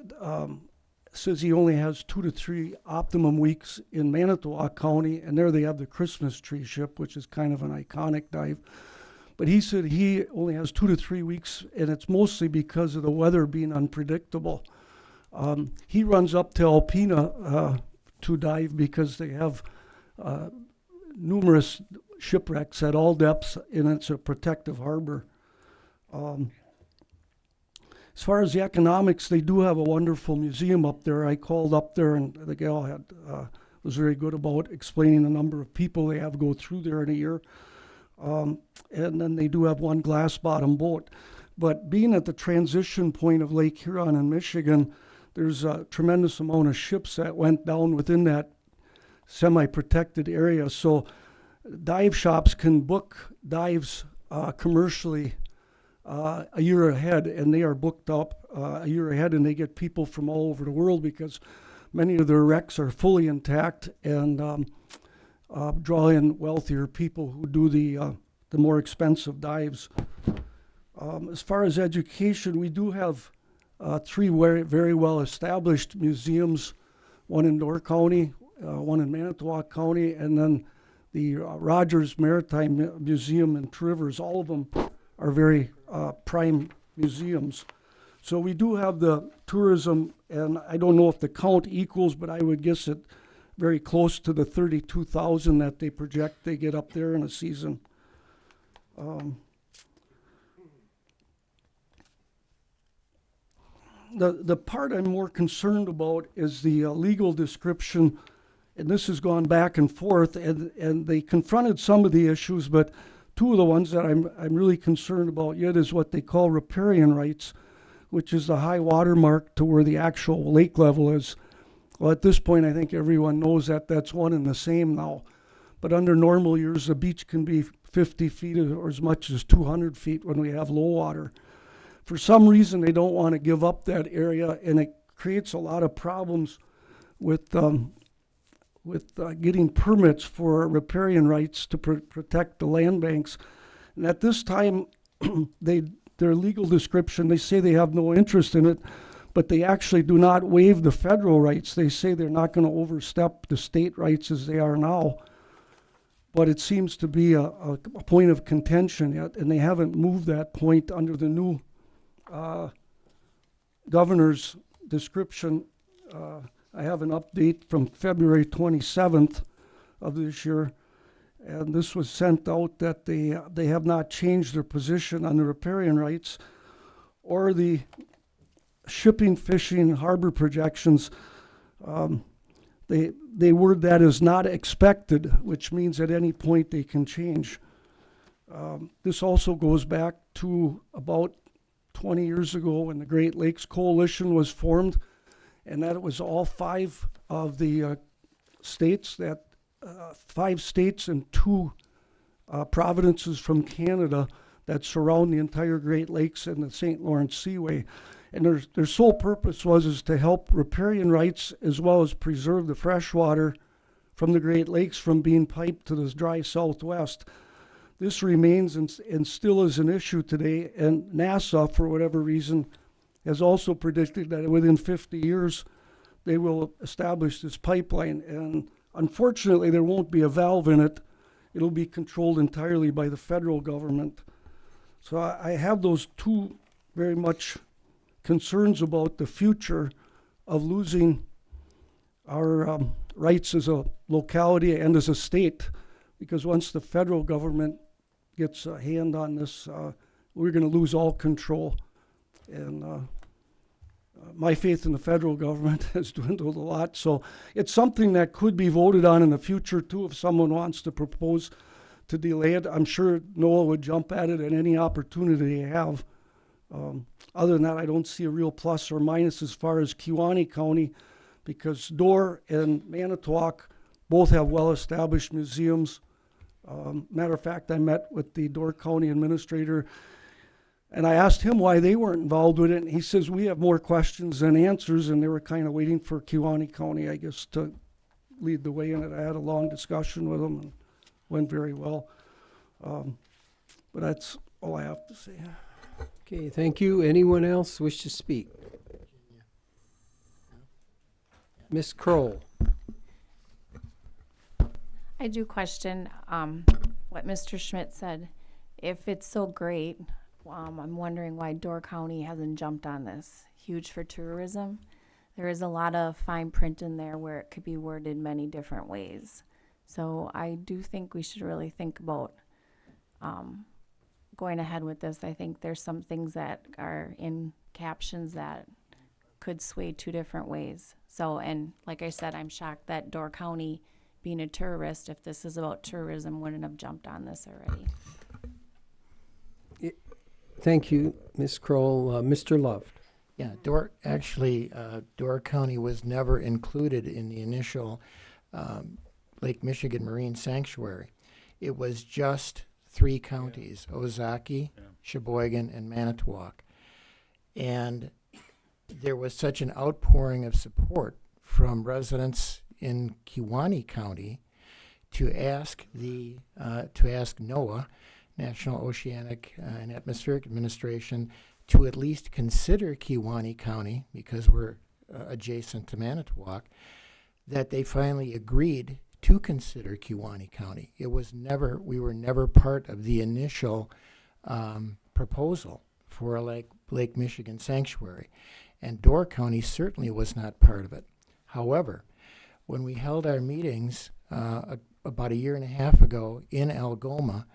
says he only has 2 to 3 optimum weeks in Manitowoc County, and there they have the Christmas tree ship, which is kind of an iconic dive. But he said he only has 2 to 3 weeks, and it's mostly because of the weather being unpredictable. He runs up to Alpena to dive because they have numerous shipwrecks at all depths, and it's a protective harbor. As far as the economics, they do have a wonderful museum up there. I called up there, and the gal was very good about explaining the number of people they have go through there in a year. And then they do have one glass bottom boat. But being at the transition point of Lake Huron in Michigan, there's a tremendous amount of ships that went down within that semi-protected area. So dive shops can book dives commercially a year ahead, and they are booked up a year ahead, and they get people from all over the world because many of their wrecks are fully intact and draw in wealthier people who do the more expensive dives. As far as education, we do have 3 very well-established museums, one in Door County, one in Manitowoc County, and then the Rogers Maritime Museum in Rivers, all of them are very prime museums. So we do have the tourism, and I don't know if the count equals, but I would guess it very close to the 32,000 that they project they get up there in a season. The part I'm more concerned about is the legal description, and this has gone back and forth, and they confronted some of the issues, but two of the ones that I'm really concerned about yet is what they call riparian rights, which is the high water mark to where the actual lake level is. Well, at this point, I think everyone knows that that's one and the same now. But under normal years, the beach can be 50 feet or as much as 200 feet when we have low water. For some reason, they don't want to give up that area, and it creates a lot of problems with getting permits for riparian rights to protect the land banks. And at this time, their legal description, they say they have no interest in it, but they actually do not waive the federal rights. They say they're not going to overstep the state rights as they are now. But it seems to be a point of contention yet, and they haven't moved that point under the new governor's description. I have an update from February 27th of this year, and this was sent out that they have not changed their position on the riparian rights or the shipping, fishing, harbor projections. They word that as not expected, which means at any point they can change. This also goes back to about 20 years ago when the Great Lakes Coalition was formed, and that it was all five of the states, 5 states and 2 provinces from Canada that surround the entire Great Lakes and the St. Lawrence Seaway. And their sole purpose was to help riparian rights as well as preserve the fresh water from the Great Lakes from being piped to this dry Southwest. This remains and still is an issue today, and NASA, for whatever reason, has also predicted that within 50 years they will establish this pipeline. And unfortunately, there won't be a valve in it. It'll be controlled entirely by the federal government. So I have those two very much concerns about the future of losing our rights as a locality and as a state, because once the federal government gets a hand on this, we're going to lose all control. And my faith in the federal government has dwindled a lot. So it's something that could be voted on in the future, too, if someone wants to propose to delay it. I'm sure Noah would jump at it at any opportunity they have. Other than that, I don't see a real plus or minus as far as Kewaunee County, because Door and Manitowoc both have well-established museums. Matter of fact, I met with the Door County administrator, and I asked him why they weren't involved with it, and he says we have more questions than answers, and they were kind of waiting for Kewaunee County, I guess, to lead the way in it. I had a long discussion with them, and went very well. But that's all I have to say. Okay, thank you. Anyone else wish to speak? Ms. Kroll. I do question what Mr. Schmidt said. If it's so great, I'm wondering why Door County hasn't jumped on this. Huge for tourism. There is a lot of fine print in there where it could be worded many different ways. So I do think we should really think about going ahead with this. I think there's some things that are in captions that could sway 2 different ways. So, and like I said, I'm shocked that Door County, being a tourist, if this is about tourism, wouldn't have jumped on this already. Thank you, Ms. Kroll. Mr. Love. Yeah, Door County was never included in the initial Lake Michigan Marine Sanctuary. It was just 3 counties, Ozaki, Sheboygan, and Manitowoc. And there was such an outpouring of support from residents in Kewaunee County to ask NOAA, National Oceanic and Atmospheric Administration, to at least consider Kewaunee County, because we're adjacent to Manitowoc, that they finally agreed to consider Kewaunee County. We were never part of the initial proposal for a Lake Michigan sanctuary. And Door County certainly was not part of it. However, when we held our meetings about a year and a half ago in Algoma,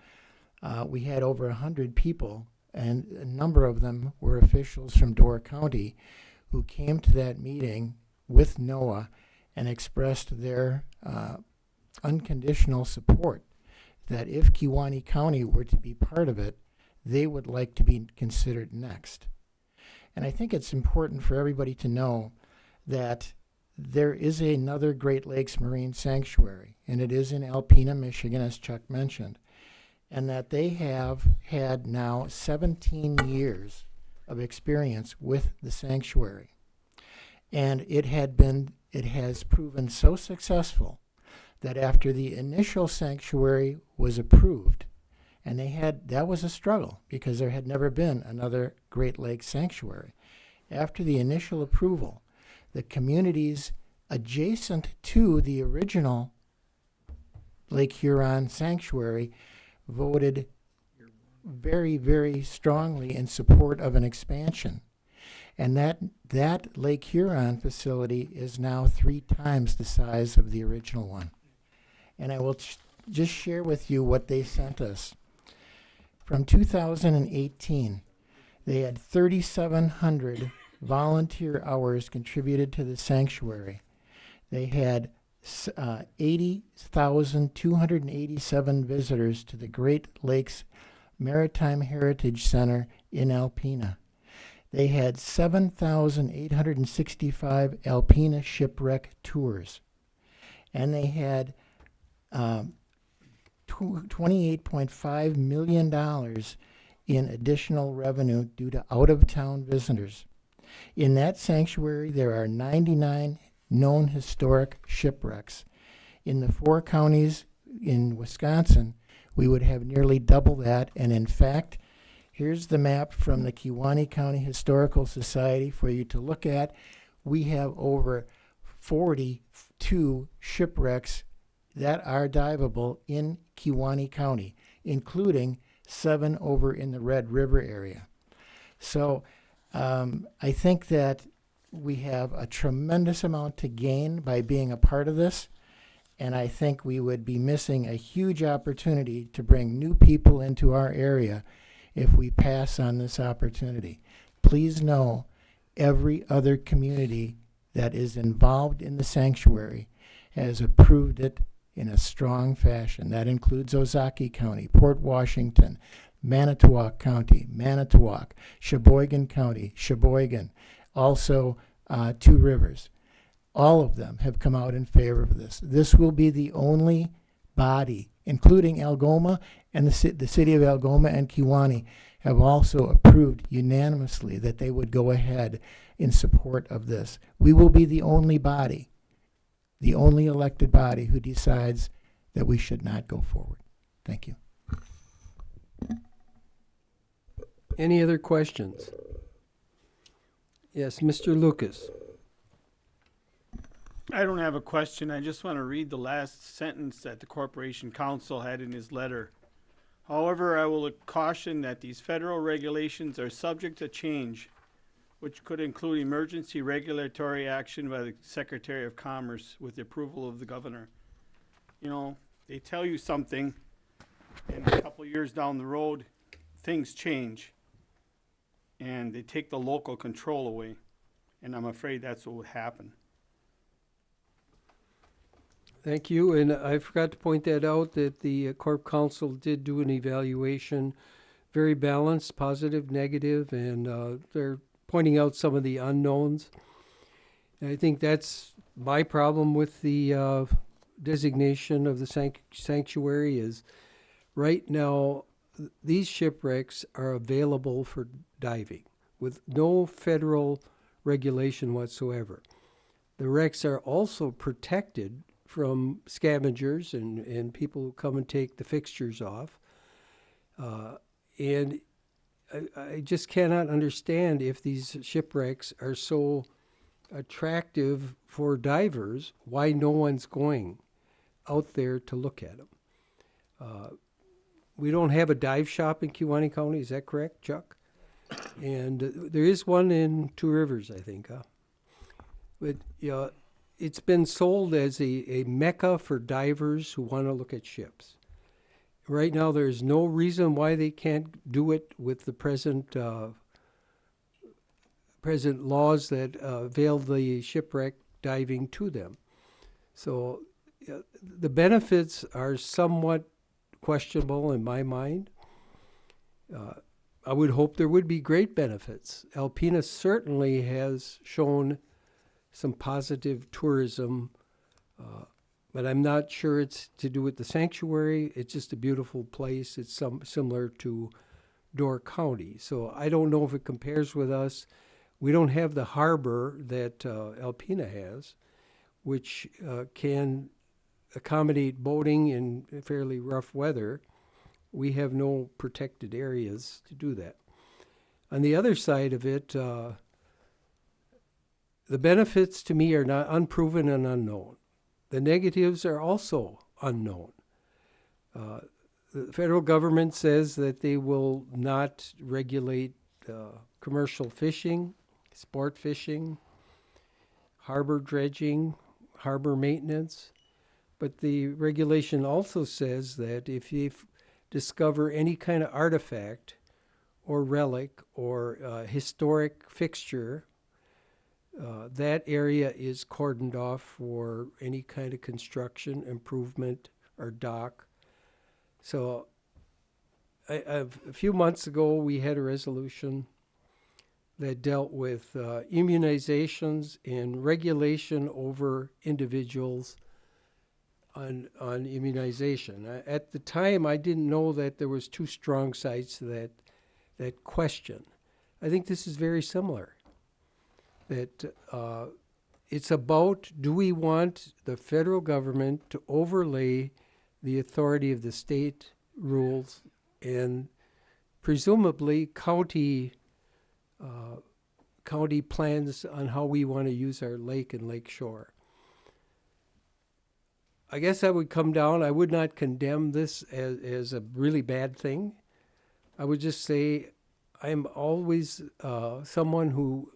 we had over 100 people, and a number of them were officials from Door County who came to that meeting with NOAA and expressed their unconditional support that if Kewaunee County were to be part of it, they would like to be considered next. And I think it's important for everybody to know that there is another Great Lakes Marine Sanctuary, and it is in Alpena, Michigan, as Chuck mentioned, and that they have had now 17 years of experience with the sanctuary. And it has proven so successful that after the initial sanctuary was approved, and that was a struggle because there had never been another Great Lakes sanctuary. After the initial approval, the communities adjacent to the original Lake Huron sanctuary voted very, very strongly in support of an expansion. And that Lake Huron facility is now 3 times the size of the original one. And I will just share with you what they sent us. From 2018, they had 3,700 volunteer hours contributed to the sanctuary. They had 80,287 visitors to the Great Lakes Maritime Heritage Center in Alpena. They had 7,865 Alpena shipwreck tours. And they had $28.5 million in additional revenue due to out-of-town visitors. In that sanctuary, there are 99 known historic shipwrecks. In the 4 counties in Wisconsin, we would have nearly double that. And in fact, here's the map from the Kewaunee County Historical Society for you to look at. We have over 42 shipwrecks that are diveable in Kewaunee County, including 7 over in the Red River area. So I think that we have a tremendous amount to gain by being a part of this, and I think we would be missing a huge opportunity to bring new people into our area if we pass on this opportunity. Please know every other community that is involved in the sanctuary has approved it in a strong fashion. That includes Ozaukee County, Port Washington, Manitowoc County, Manitowoc, Sheboygan County, Sheboygan, also 2 Rivers. All of them have come out in favor of this. This will be the only body, including Algoma and the city of Algoma and Kewaunee, have also approved unanimously that they would go ahead in support of this. We will be the only body, the only elected body who decides that we should not go forward. Thank you. Any other questions? Yes, Mr. Lucas. I don't have a question. I just want to read the last sentence that the Corporation Counsel had in his letter. However, I will caution that these federal regulations are subject to change, which could include emergency regulatory action by the Secretary of Commerce with the approval of the governor. You know, they tell you something, and a couple of years down the road, things change, and they take the local control away, and I'm afraid that's what would happen. Thank you, and I forgot to point that out, that the Corp Council did do an evaluation, very balanced, positive, negative, and they're pointing out some of the unknowns. And I think that's my problem with the designation of the sanctuary is right now these shipwrecks are available for diving with no federal regulation whatsoever. The wrecks are also protected from scavengers and people who come and take the fixtures off. And I just cannot understand if these shipwrecks are so attractive for divers, why no one's going. out there to look at them. We don't have a dive shop in Kewaunee County, is that correct, Chuck? And there is one in Two Rivers, I think. But it's been sold as a mecca for divers who want to look at ships. Right now, there's no reason why they can't do it with the present laws that avail the shipwreck diving to them. So the benefits are somewhat questionable in my mind. I would hope there would be great benefits. Alpena certainly has shown some positive tourism, but I'm not sure it's to do with the sanctuary. It's just a beautiful place. It's similar to Door County. So I don't know if it compares with us. We don't have the harbor that Alpena has, which can accommodate boating in fairly rough weather. We have no protected areas to do that. On the other side of it, the benefits to me are not unproven and unknown. The negatives are also unknown. The federal government says that they will not regulate commercial fishing, sport fishing, harbor dredging, harbor maintenance. But the regulation also says that if you discover any kind of artifact or relic or historic fixture, that area is cordoned off for any kind of construction, improvement, or dock. So a few months ago, we had a resolution that dealt with immunizations and regulation over individuals on immunization. At the time, I didn't know that there was two strong sides to that question. I think this is very similar. That it's about, do we want the federal government to overlay the authority of the state rules and presumably county plans on how we want to use our lake and lake shore. I guess I would come down, I would not condemn this as a really bad thing. I would just say I'm always someone who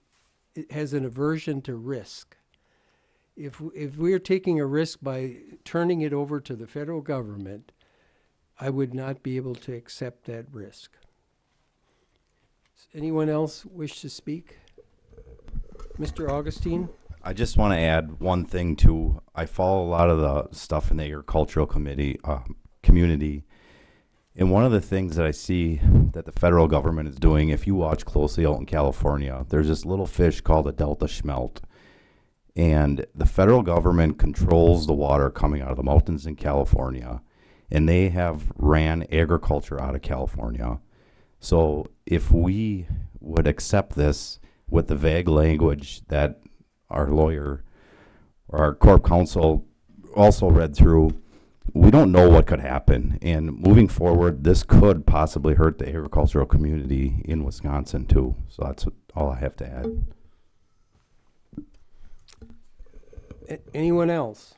has an aversion to risk. If we're taking a risk by turning it over to the federal government, I would not be able to accept that risk. Does anyone else wish to speak? Mr. Augustine? I just want to add one thing too. I follow a lot of the stuff in the agricultural community, and one of the things that I see that the federal government is doing, if you watch closely out in California, there's this little fish called a Delta smelt, and the federal government controls the water coming out of the mountains in California, and they have ran agriculture out of California. So if we would accept this with the vague language that our lawyer or our corp counsel also read through, we don't know what could happen. And moving forward, this could possibly hurt the agricultural community in Wisconsin too. So that's all I have to add. Anyone else?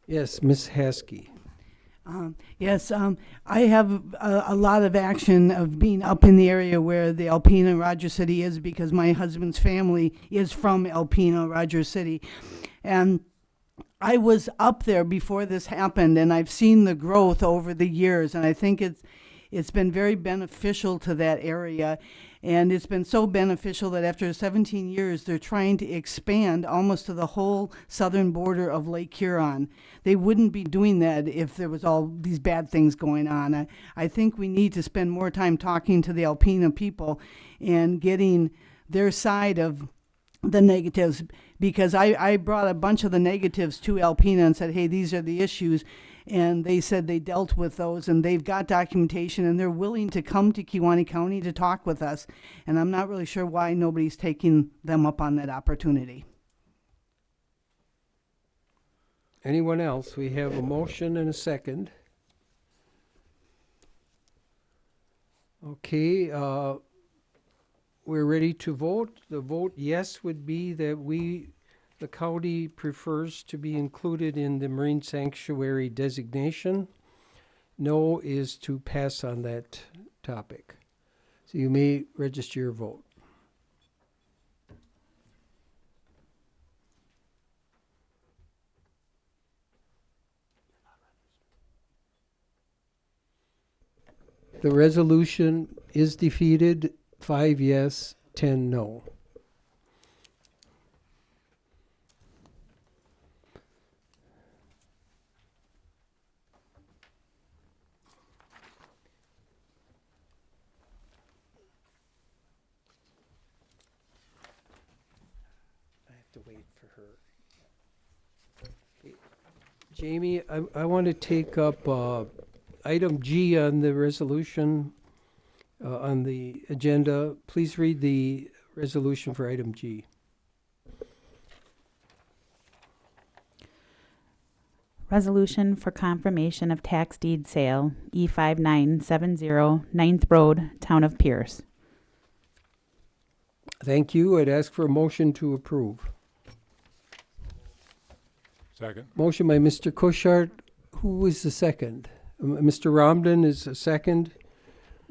Yes, Ms. Haskey. Yes, I have a lot of action of being up in the area where the Alpena Rogers City is, because my husband's family is from Alpena Rogers City. And I was up there before this happened, and I've seen the growth over the years, and I think it's been very beneficial to that area. And it's been so beneficial that after 17 years, they're trying to expand almost to the whole southern border of Lake Huron. They wouldn't be doing that if there was all these bad things going on. I think we need to spend more time talking to the Alpena people and getting their side of the negatives, because I brought a bunch of the negatives to Alpena and said, hey, these are the issues. And they said they dealt with those, and they've got documentation, and they're willing to come to Kewaunee County to talk with us. And I'm not really sure why nobody's taking them up on that opportunity. Anyone else? We have a motion and a second. Okay, we're ready to vote. The vote yes would be that we The county prefers to be included in the marine sanctuary designation. No is to pass on that topic. So you may register your vote. The resolution is defeated, 5 yes, 10 no. I have to wait for her. Okay. Jamie, I want to take up item G on the resolution, on the agenda. Please read the resolution for item G. Resolution for confirmation of tax deed sale, E5970, 9th Road, Town of Pierce. Thank you. I'd ask for a motion to approve. Second. Motion by Mr. Kuschart. Who was the second? Mr. Romden is a second.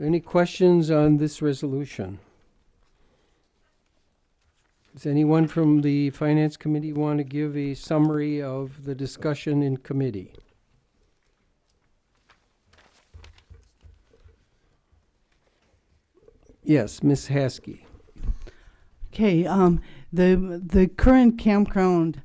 Any questions on this resolution? Does anyone from the Finance Committee want to give a summary of the discussion in committee? Yes, Ms. Haskey. Okay, the current campground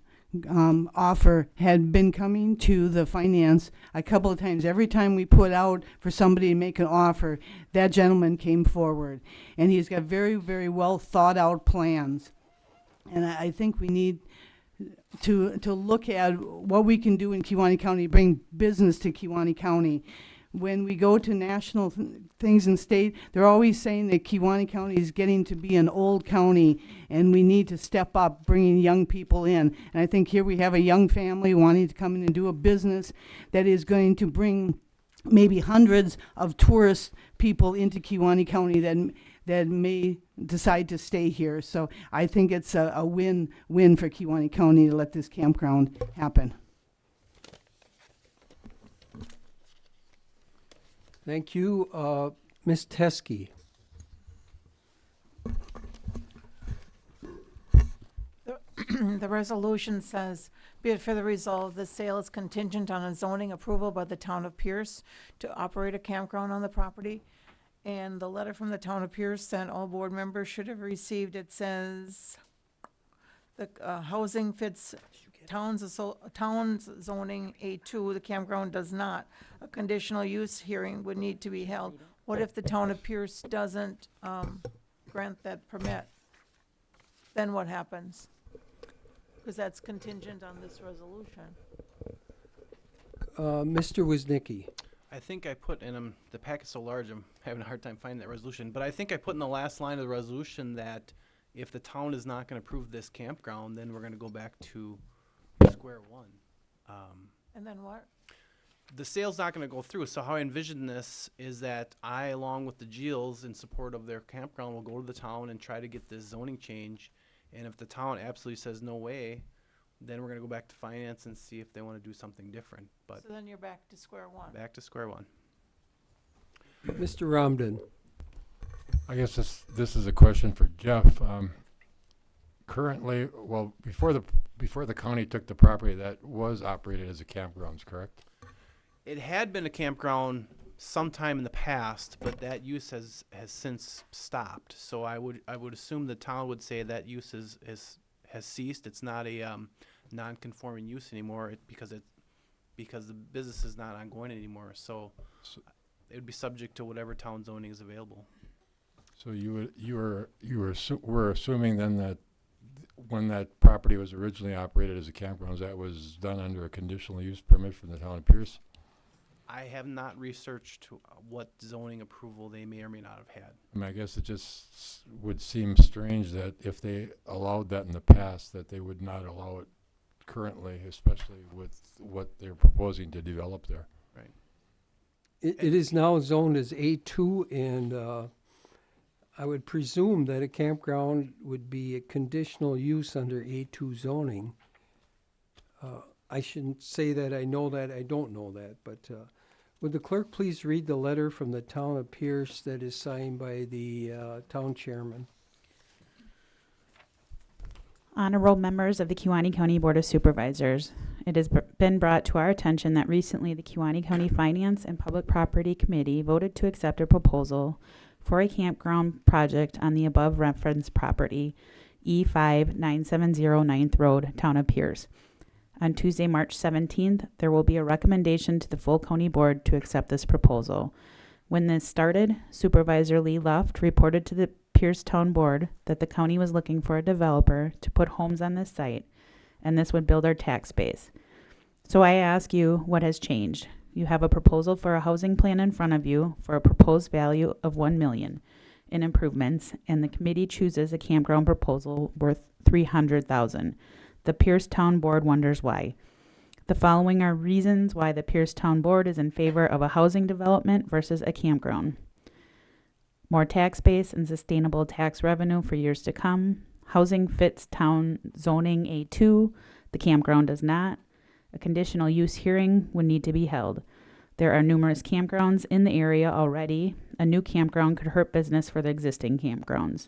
offer had been coming to the finance a couple of times. Every time we put out for somebody to make an offer, that gentleman came forward. And he's got very, very well thought out plans. And I think we need to look at what we can do in Kewaunee County, bring business to Kewaunee County. When we go to national things in state, they're always saying that Kewaunee County is getting to be an old county and we need to step up bringing young people in. And I think here we have a young family wanting to come in and do a business that is going to bring maybe hundreds of tourist people into Kewaunee County that may decide to stay here. So I think it's a win-win for Kewaunee County to let this campground happen. Thank you. Ms. Teskey. The resolution says, be it further resolved, the sale is contingent on a zoning approval by the town of Pierce to operate a campground on the property. And the letter from the town of Pierce that all board members should have received, it says, the housing fits town's zoning A2, the campground does not. A conditional use hearing would need to be held. What if the town of Pierce doesn't grant that permit? Then what happens? Because that's contingent on this resolution. Mr. Wisnicki. I think I put in the packet's so large I'm having a hard time finding that resolution, but I think I put in the last line of the resolution that if the town is not going to approve this campground, then we're going to go back to square one. And then what? The sale's not going to go through, so how I envision this is that I, along with the Geels, in support of their campground, will go to the town and try to get this zoning change, and if the town absolutely says no way, then we're going to go back to finance and see if they want to do something different. But So then you're back to square one. back to square one. Mr. Romden. I guess this is a question for Jeff. Currently, well, before the county took the property, that was operated as a campgrounds, correct? It had been a campground sometime in the past, but that use has since stopped. So I would assume the town would say that use has ceased. It's not a non-conforming use anymore because the business is not ongoing anymore. So it would be subject to whatever town zoning is available. So we're assuming then that when that property was originally operated as a campground, that was done under a conditional use permit from the town of Pierce? I have not researched what zoning approval they may or may not have had. I mean, I guess it just would seem strange that if they allowed that in the past, that they would not allow it currently, especially with what they're proposing to develop there. Right. It is now zoned as A2, and I would presume that a campground would be a conditional use under A2 zoning. I shouldn't say that I know that, I don't know that, but would the clerk please read the letter from the town of Pierce that is signed by the town chairman? Honorable members of the Kewaunee County Board of Supervisors, it has been brought to our attention that recently the Kewaunee County Finance and Public Property Committee voted to accept a proposal for a campground project on the above referenced property, E5970 9th Road, Town of Pierce. On Tuesday, March 17th, there will be a recommendation to the full county board to accept this proposal. When this started, Supervisor Lee Luft reported to the Pierce Town Board that the county was looking for a developer to put homes on this site, and this would build our tax base. So I ask you, what has changed? You have a proposal for a housing plan in front of you for a proposed value of $1 million in improvements, and the committee chooses a campground proposal worth $300,000. The Pierce Town Board wonders why. The following are reasons why the Pierce Town Board is in favor of a housing development versus a campground. More tax base and sustainable tax revenue for years to come. Housing fits town zoning A2. The campground does not. A conditional use hearing would need to be held. There are numerous campgrounds in the area already. A new campground could hurt business for the existing campgrounds.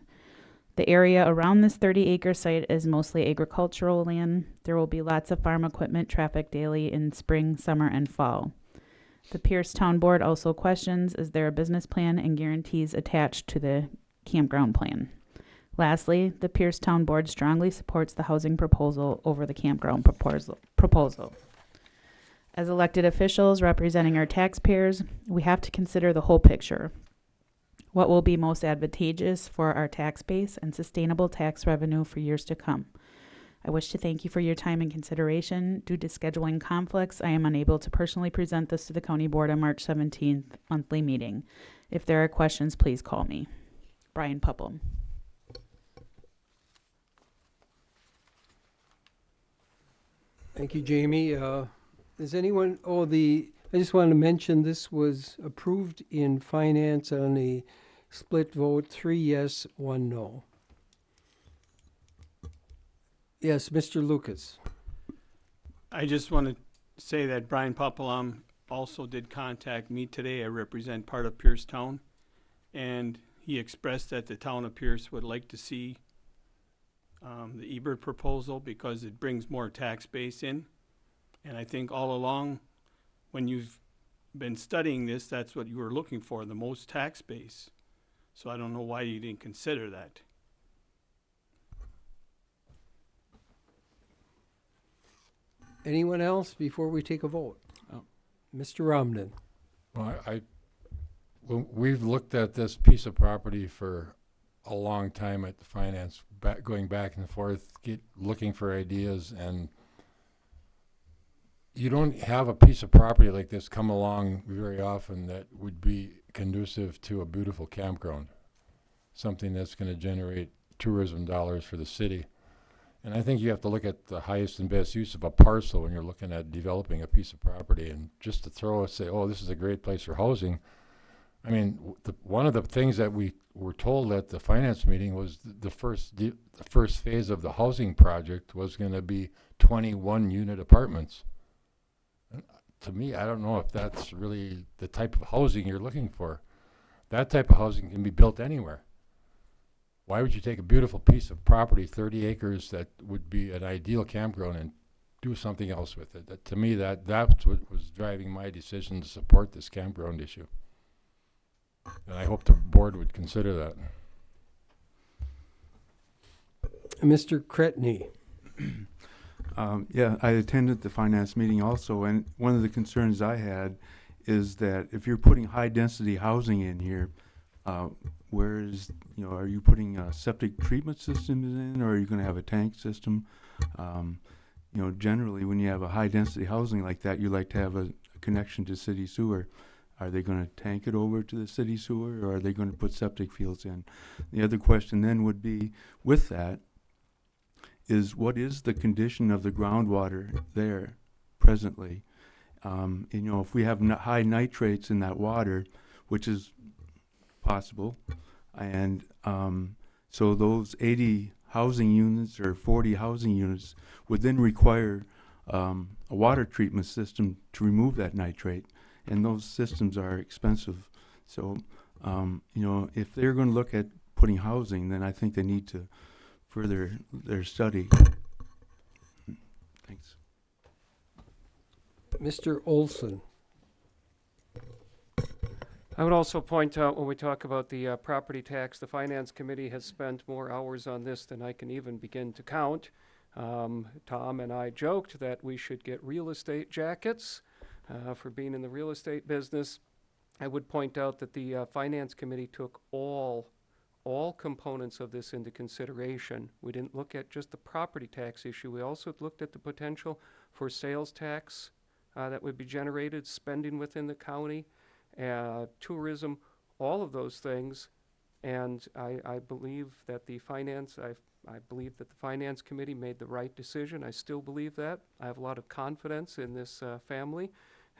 The area around this 30-acre site is mostly agricultural land. There will be lots of farm equipment traffic daily in spring, summer, and fall. The Pierce Town Board also questions, is there a business plan and guarantees attached to the campground plan? Lastly, the Pierce Town Board strongly supports the housing proposal over the campground proposal. As elected officials representing our taxpayers, we have to consider the whole picture. What will be most advantageous for our tax base and sustainable tax revenue for years to come? I wish to thank you for your time and consideration. Due to scheduling conflicts, I am unable to personally present this to the County Board on March 17th monthly meeting. If there are questions, please call me. Brian Puppum. Thank you, Jamie. Is anyone, I just wanted to mention this was approved in finance on a split vote, 3 yes, 1 no. Yes, Mr. Lucas. I just want to say that Brian Papalam also did contact me today. I represent part of Pierce Town, and he expressed that the town of Pierce would like to see the Ebert proposal because it brings more tax base in. And I think all along, when you've been studying this, that's what you were looking for, the most tax base. So I don't know why you didn't consider that. Anyone else before we take a vote? Mr. Romden. Well, we've looked at this piece of property for a long time at the finance, going back and forth, looking for ideas, and you don't have a piece of property like this come along very often that would be conducive to a beautiful campground, something that's going to generate tourism dollars for the city. And I think you have to look at the highest and best use of a parcel when you're looking at developing a piece of property. And just to say, oh, this is a great place for housing. I mean, one of the things that we were told at the finance meeting was the first phase of the housing project was going to be 21 unit apartments. And to me, I don't know if that's really the type of housing you're looking for. That type of housing can be built anywhere. Why would you take a beautiful piece of property, 30 acres, that would be an ideal campground, and do something else with it? To me, that's what was driving my decision to support this campground issue. And I hope the board would consider that. Mr. Cretney. Yeah, I attended the finance meeting also, and one of the concerns I had is that if you're putting high-density housing in here, are you putting septic treatment systems in, or are you going to have a tank system? Generally, when you have a high-density housing like that, you like to have a connection to city sewer. Are they going to tank it over to the city sewer, or are they going to put septic fields in? The other question then would be, with that, is what is the condition of the groundwater there presently? If we have high nitrates in that water, which is possible, And so those 80 housing units or 40 housing units would then require a water treatment system to remove that nitrate, and those systems are expensive. So, if they're going to look at putting housing, then I think they need to further their study. Thanks. Mr. Olson. I would also point out when we talk about the property tax, the Finance Committee has spent more hours on this than I can even begin to count. Tom and I joked that we should get real estate jackets for being in the real estate business. I would point out that the Finance Committee took all components of this into consideration. We didn't look at just the property tax issue. We also looked at the potential for sales tax that would be generated, spending within the county, tourism, all of those things. And I believe that the Finance Committee made the right decision. I still believe that. I have a lot of confidence in this family,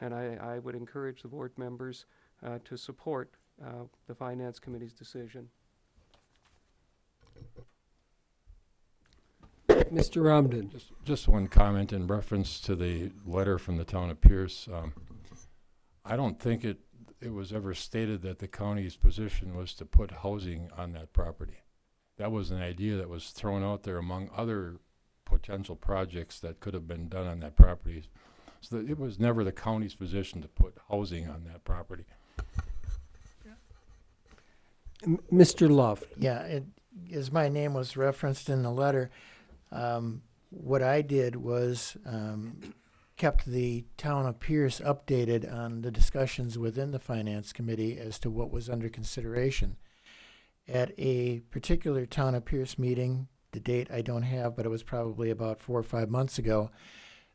and I would encourage the board members to support the Finance Committee's decision. Mr. Romden. Just one comment in reference to the letter from the town of Pierce. I don't think it was ever stated that the county's position was to put housing on that property. That was an idea that was thrown out there among other potential projects that could have been done on that property. So that it was never the county's position to put housing on that property. Mr. Love. Yeah, as my name was referenced in the letter, what I did was kept the town of Pierce updated on the discussions within the Finance Committee as to what was under consideration. At a particular town of Pierce meeting, the date I don't have, but it was probably about 4 or 5 months ago,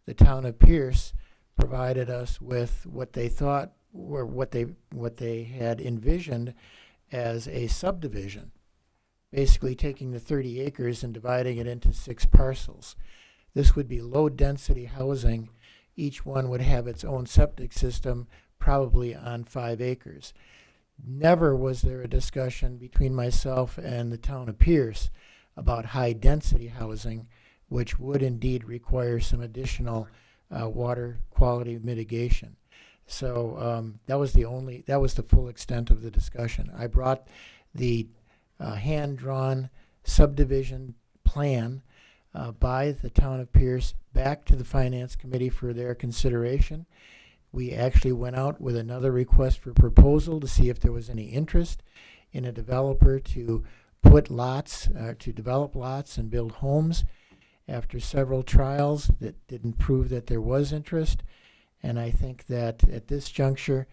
the town of Pierce provided us with what they thought were what they had envisioned as a subdivision, basically taking the 30 acres and dividing it into 6 parcels. This would be low-density housing. Each one would have its own septic system, probably on 5 acres. Never was there a discussion between myself and the town of Pierce about high-density housing, which would indeed require some additional water quality mitigation. So that was the full extent of the discussion. I brought the hand-drawn subdivision plan by the town of Pierce back to the Finance Committee for their consideration. We actually went out with another request for proposal to see if there was any interest in a developer to put lots, to develop lots and build homes. After several trials, that didn't prove that there was interest. And I think that at this juncture,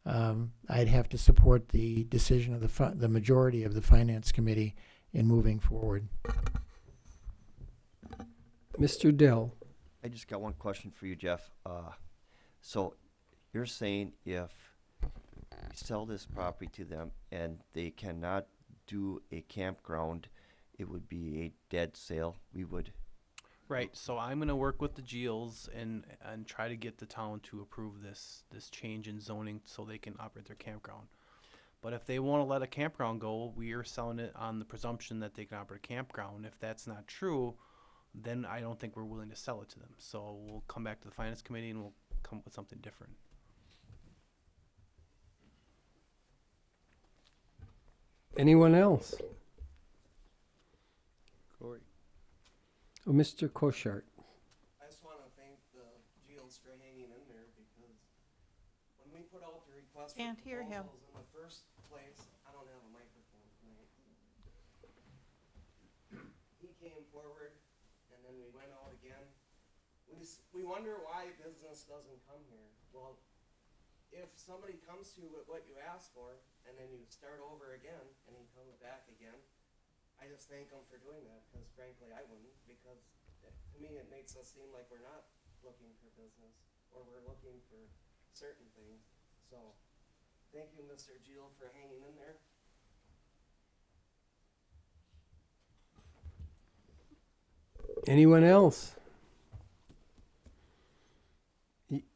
I'd have to support the decision of the majority of the Finance Committee in moving forward. Mr. Dell. I just got one question for you, Jeff. So you're saying if we sell this property to them and they cannot do a campground, it would be a dead sale? We would. Right, so I'm gonna work with the Geels and try to get the town to approve this change in zoning so they can operate their campground. But if they wanna let a campground go, we are selling it on the presumption that they can operate a campground. If that's not true, then I don't think we're willing to sell it to them. So we'll come back to the Finance Committee and we'll come up with something different. Anyone else? Corey. Oh, Mr. Koshart. I just want to thank the Geels for hanging in there, because when we put out the request for Can't hear him. proposals in the first place, I don't have a microphone tonight. He came forward, and then we went out again. We wonder why business doesn't come here. Well, if somebody comes to you with what you asked for, and then you start over again, and he comes back again, I just thank him for doing that, because frankly I wouldn't, because to me it makes us seem like we're not looking for business, or we're looking for certain things. So thank you, Mr. Geel, for hanging in there. Anyone else?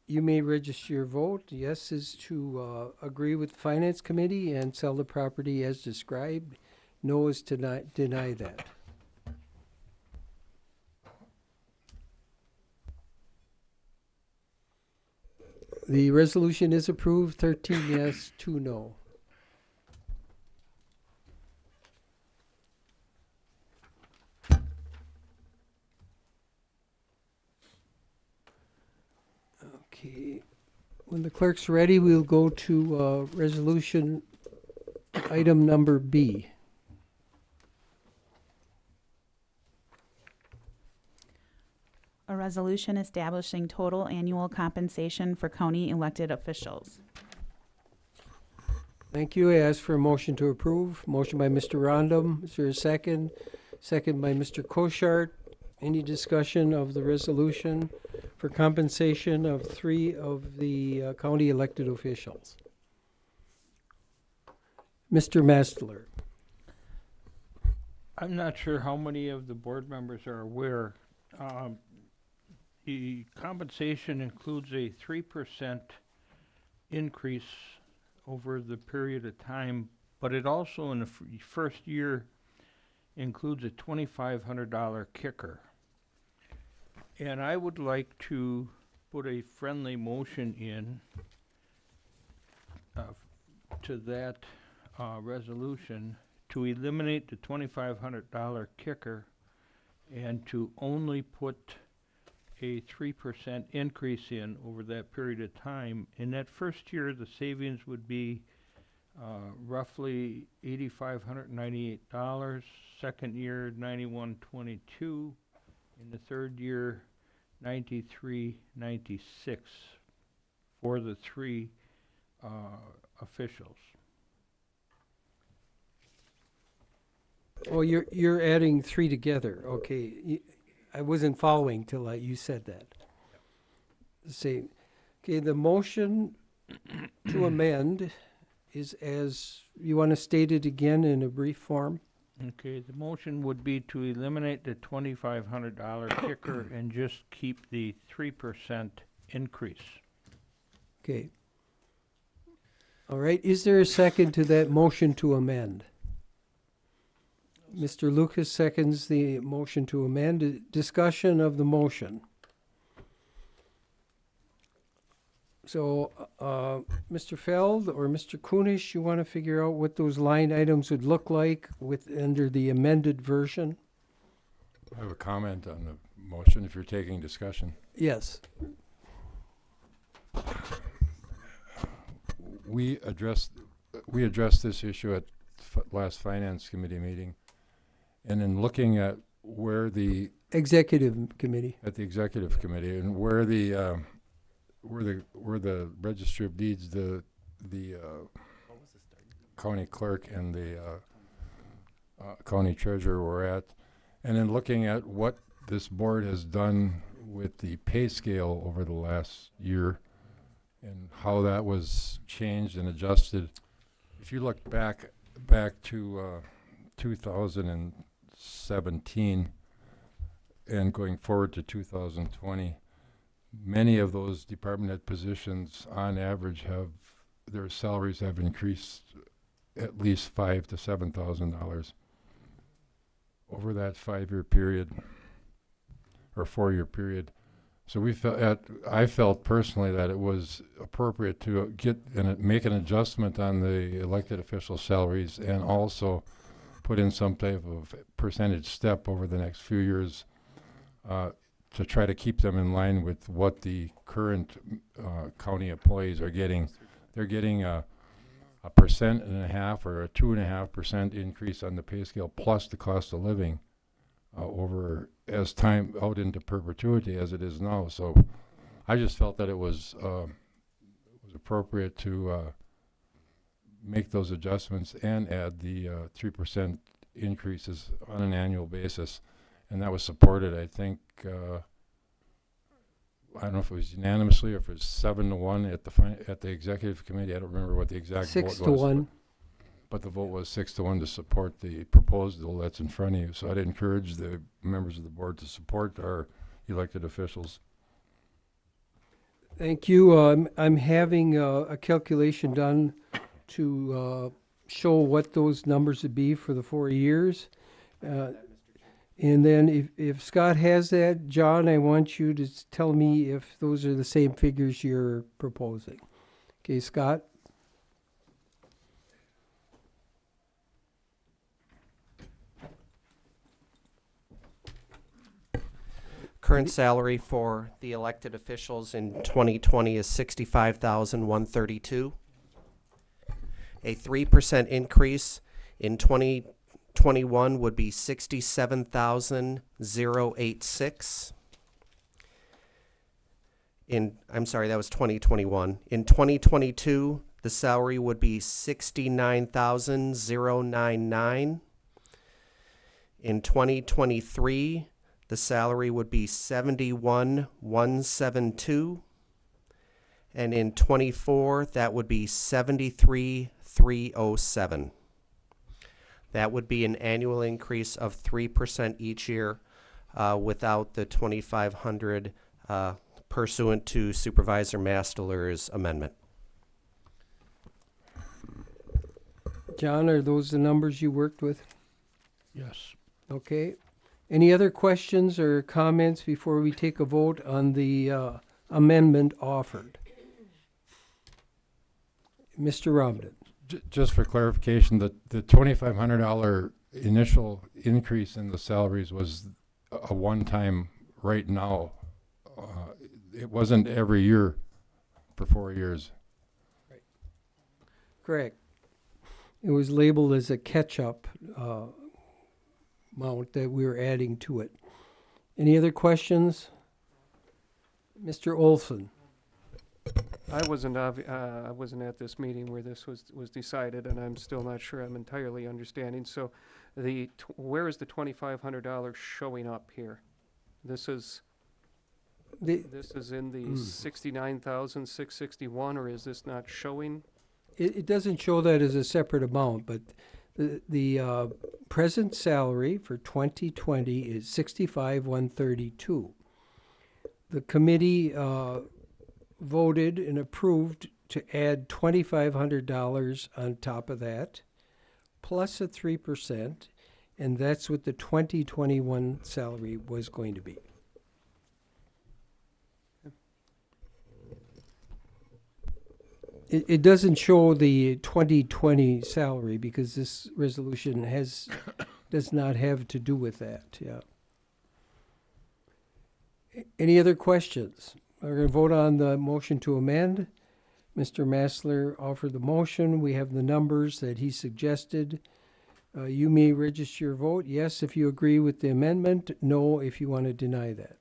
you may register your vote. Yes is to agree with the Finance Committee and sell the property as described. No is to deny that. The resolution is approved, 13 yes, 2 no. Okay, when the clerk's ready, we'll go to resolution item number B. A resolution establishing total annual compensation for county elected officials. Thank you. I ask for a motion to approve. Motion by Mr. Rondum. Is there a second? Second by Mr. Koshart. Any discussion of the resolution for compensation of 3 of the county elected officials? Mr. Mastler. I'm not sure how many of the board members are aware. The compensation includes a 3% increase over the period of time, but it also in the first year includes a $2,500 kicker. And I would like to put a friendly motion in to that resolution to eliminate the $2,500 kicker and to only put a 3% increase in over that period of time. In that first year, the savings would be roughly $8,598. Second year, $9,122. In the third year, $93.96 for the 3 officials. Oh, you're adding 3 together. Okay. I wasn't following till you said that. Say, okay, the motion to amend is as, you want to state it again in a brief form? Okay, the motion would be to eliminate the $2,500 kicker and just keep the 3% increase. Okay. All right, is there a second to that motion to amend? Mr. Lucas seconds the motion to amend. Discussion of the motion. So, Mr. Feld or Mr. Kunish, you want to figure out what those line items would look like under the amended version? I have a comment on the motion if you're taking discussion. Yes. We addressed this issue at last Finance Committee meeting. And in looking at where the Executive Committee. At the Executive Committee and where the Registry of Deeds, the county clerk and the county treasurer were at, and in looking at what this board has done with the pay scale over the last year and how that was changed and adjusted. If you look back to 2017 and going forward to 2020, many of those department head positions on average their salaries have increased at least $5,000 to $7,000 over that 5-year period or 4-year period. So I felt personally that it was appropriate to make an adjustment on the elected official salaries and also put in some type of percentage step over the next few years to try to keep them in line with what the current county employees are getting. They're getting a 1.5% or a 2.5% increase on the pay scale plus the cost of living over as time out into perpetuity as it is now. So I just felt that it was appropriate to make those adjustments and add the 3% increases on an annual basis. And that was supported, I think, I don't know if it was unanimously or if it was 7-1 at the Executive Committee. I don't remember what the exact vote was. 6-1. But the vote was 6-1 to support the proposal that's in front of you. So I'd encourage the members of the board to support our elected officials. Thank you. I'm having a calculation done to show what those numbers would be for the 4 years. And then if Scott has that, John, I want you to tell me if those are the same figures you're proposing. Okay, Scott? Current salary for the elected officials in 2020 is $65,132. A 3% increase in 2021 would be $67,086. I'm sorry, that was 2021. In 2022, the salary would be $69,099. In 2023, the salary would be $71,172. And in 24, that would be $73,307. That would be an annual increase of 3% each year without the $2,500 pursuant to Supervisor Mastler's amendment. John, are those the numbers you worked with? Yes. Okay. Any other questions or comments before we take a vote on the amendment offered? Mr. Romden. Just for clarification, the $2,500 initial increase in the salaries was a one-time right now. It wasn't every year for 4 years. Correct. It was labeled as a catch-up amount that we were adding to it. Any other questions? Mr. Olson. I wasn't at this meeting where this was decided, and I'm still not sure I'm entirely understanding. So, where is the $2,500 showing up here? This is in the 69,661, or is this not showing? It doesn't show that as a separate amount, but the present salary for 2020 is $65,132. The committee voted and approved to add $2,500 on top of that, plus a 3%, and that's what the 2021 salary was going to be. It doesn't show the 2020 salary because this resolution does not have to do with that. Yeah. Any other questions? We're going to vote on the motion to amend. Mr. Massler offered the motion. We have the numbers that he suggested. You may register your vote. Yes, if you agree with the amendment. No, if you want to deny that.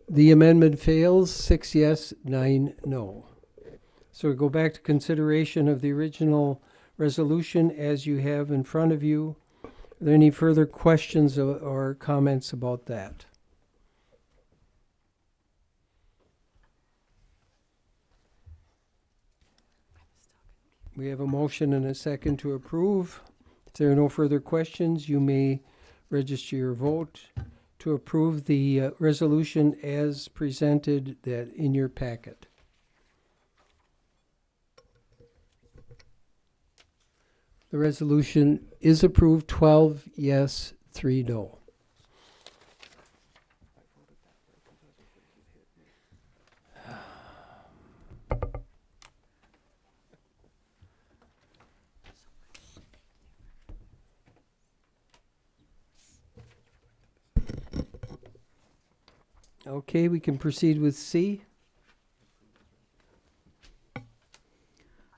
The amendment fails, 6 yes, 9 no. So we go back to consideration of the original resolution as you have in front of you. Are there any further questions or comments about that? We have a motion and a second to approve. If there are no further questions, you may register your vote to approve the resolution as presented that in your packet. The resolution is approved, 12 yes, 3 no. Okay, we can proceed with C.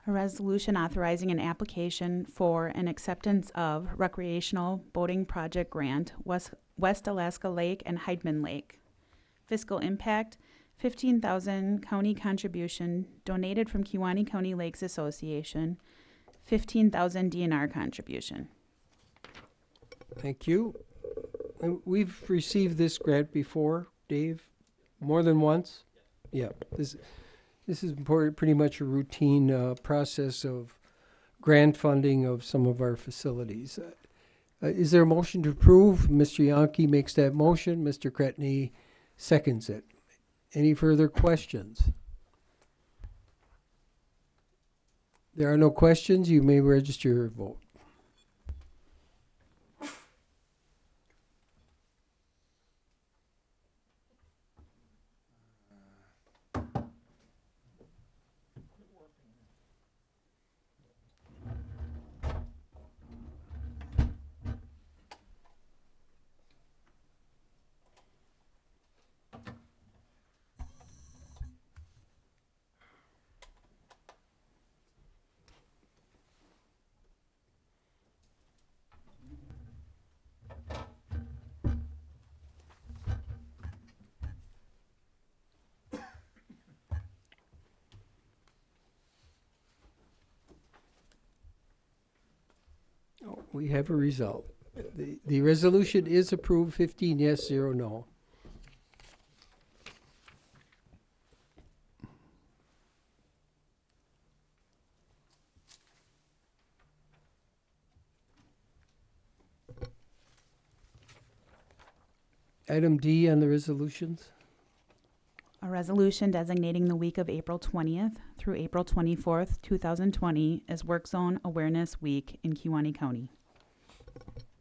A resolution authorizing an application for an acceptance of recreational boating project grant, West Alaska Lake and Heidman Lake. Fiscal impact, $15,000 county contribution donated from Kewaunee County Lakes Association, $15,000 DNR contribution. Thank you. And we've received this grant before, Dave, more than once? Yeah. This is pretty much a routine process of grant funding of some of our facilities. Is there a motion to approve? Mr. Yankee makes that motion. Mr. Cretney seconds it. Any further questions? There are no questions. You may register your vote. Oh, we have a result. The resolution is approved, 15 yes, 0 no. Item D on the resolutions. A resolution designating the week of April 20th through April 24th, 2020 as Work Zone Awareness Week in Kewaunee County.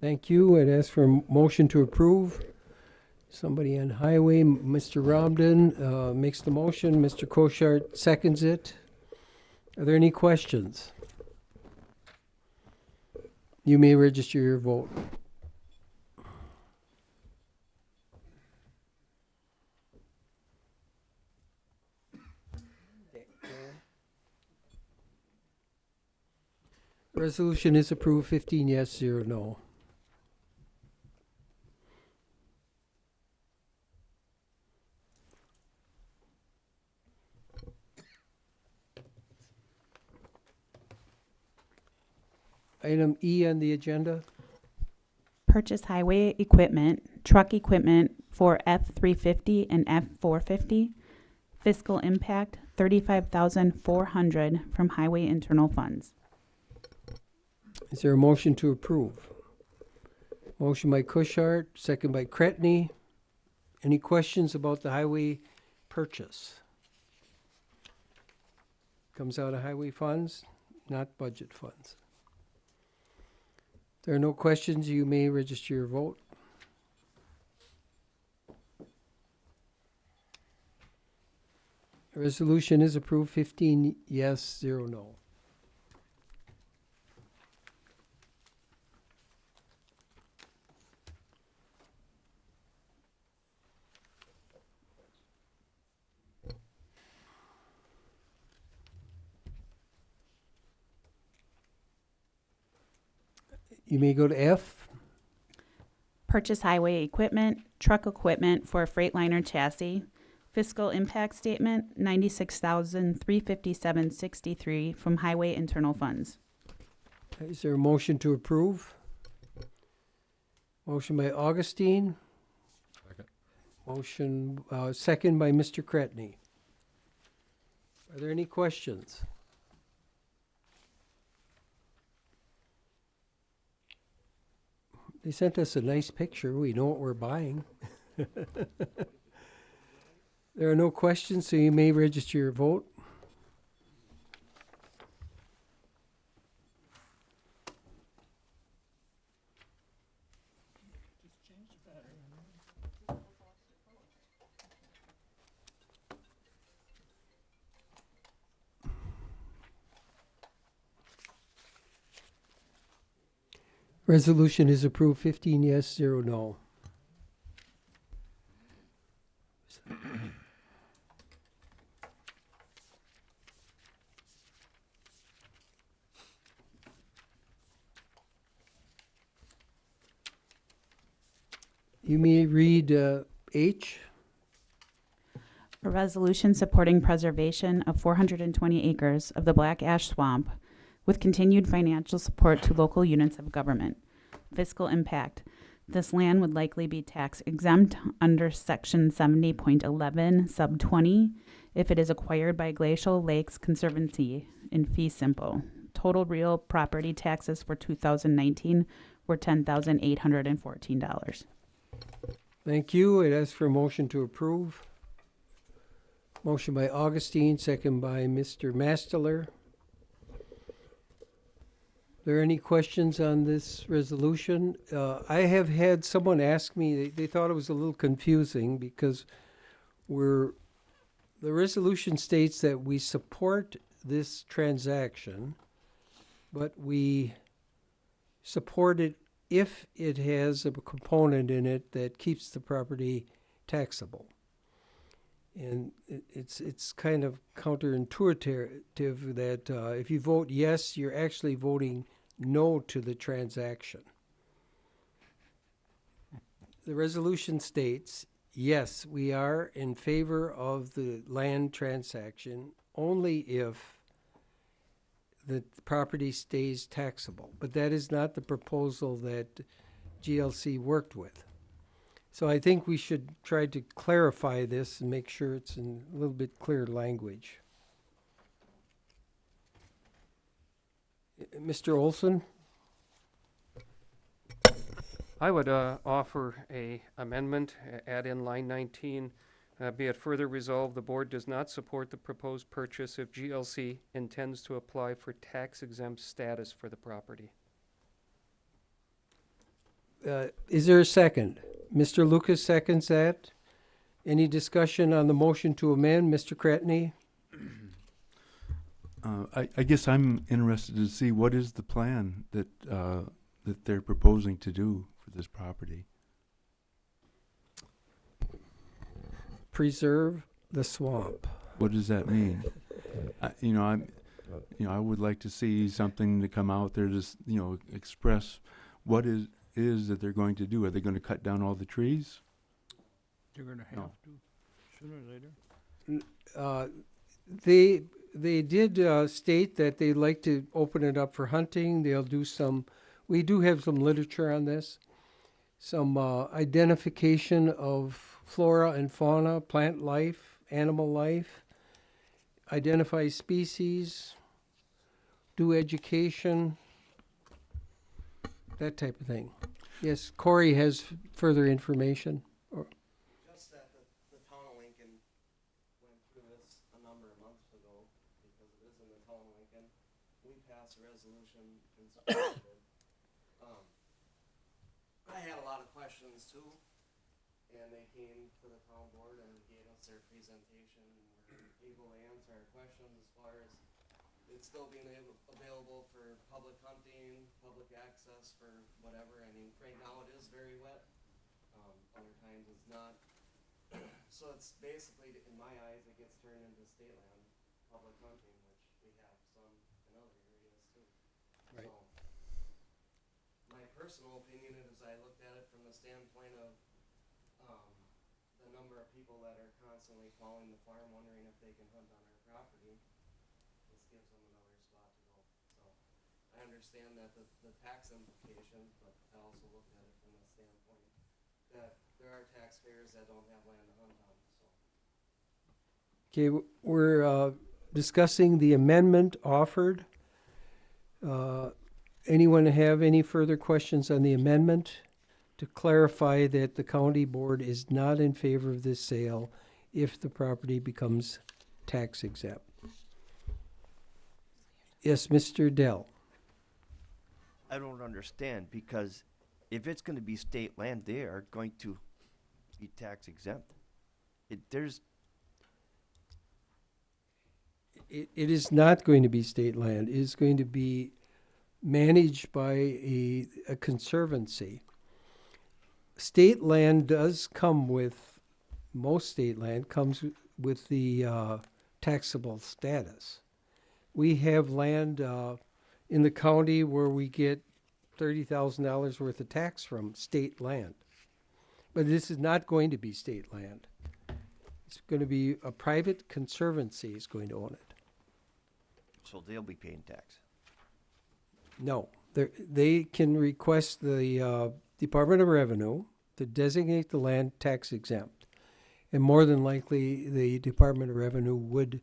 Thank you. I'd ask for a motion to approve. Somebody on highway, Mr. Romden, makes the motion. Mr. Koshart seconds it. Are there any questions? You may register your vote. Resolution is approved, 15 yes, 0 no. Item E on the agenda. Purchase highway equipment, truck equipment for F-350 and F-450. Fiscal impact, $35,400 from highway internal funds. Is there a motion to approve? Motion by Kushart, second by Cretney. Any questions about the highway purchase? Comes out of highway funds, not budget funds. There are no questions. You may register your vote. The resolution is approved, 15 yes, 0 no. You may go to F. Purchase highway equipment, truck equipment for a Freightliner chassis. Fiscal impact statement, $96,357.63 from highway internal funds. Is there a motion to approve? Motion by Augustine. Second. Motion, second by Mr. Cretney. Are there any questions? They sent us a nice picture. We know what we're buying. There are no questions, so you may register your vote. Resolution is approved, 15 yes, 0 no. You may read H. A resolution supporting preservation of 420 acres of the Black Ash Swamp with continued financial support to local units of government. Fiscal impact. This land would likely be tax exempt under Section 70.11, Sub 20, if it is acquired by Glacial Lakes Conservancy in fee simple. Total real property taxes for 2019 were $10,814. Thank you. It asks for a motion to approve. Motion by Augustine, second by Mr. Masteler. There any questions on this resolution? I have had someone ask me, they thought it was a little confusing because the resolution states that we support this transaction, but we support it if it has a component in it that keeps the property taxable. And it's kind of counterintuitive that if you vote yes, you're actually voting no to the transaction. The resolution states, yes, we are in favor of the land transaction only if the property stays taxable. But that is not the proposal that GLC worked with. So I think we should try to clarify this and make sure it's in a little bit clearer language. Mr. Olson? I would offer a amendment, add in line 19, be it further resolved, the board does not support the proposed purchase if GLC intends to apply for tax exempt status for the property. Is there a second? Mr. Lucas seconds that. Any discussion on the motion to amend? Mr. Cretney? I guess I'm interested to see what is the plan that that they're proposing to do for this property. Preserve the swamp. What does that mean? I would like to see something to come out there to express what is that they're going to do. Are they going to cut down all the trees? They're gonna have to, sooner or later. They did state that they'd like to open it up for hunting. They'll do we do have some literature on this, some identification of flora and fauna, plant life, animal life, identify species, do education, that type of thing. Yes, Corey has further information. Just that the town of Lincoln went through this a number of months ago, because it is in the town of Lincoln. We passed a resolution in support of it. I had a lot of questions too, and they came to the town board and gave us their presentation, and were able to answer our questions as far as it still being available for public hunting, public access for whatever. I mean, right now it is very wet. Other times it's not. So it's basically, in my eyes, it gets turned into state land, public hunting, which we have some in other areas too. Right. So my personal opinion is, I looked at it from the standpoint of the number of people that are constantly calling the farm wondering if they can hunt on our property. This gives them another spot to go. So I understand that the tax implications, but I also looked at it from the standpoint that there are taxpayers that don't have land to hunt on. So. Okay, we're discussing the amendment offered. Anyone have any further questions on the amendment? To clarify that the county board is not in favor of this sale if the property becomes tax exempt. Yes, Mr. Dell. I don't understand, because if it's going to be state land, they are going to be tax exempt. It is not going to be state land. It is going to be managed by a conservancy. State land does come with, most state land comes with the taxable status. We have land in the county where we get $30,000 worth of tax from state land. But this is not going to be state land. It's going to be a private conservancy is going to own it. So they'll be paying tax. No, they can request the Department of Revenue to designate the land tax exempt. And more than likely, the Department of Revenue would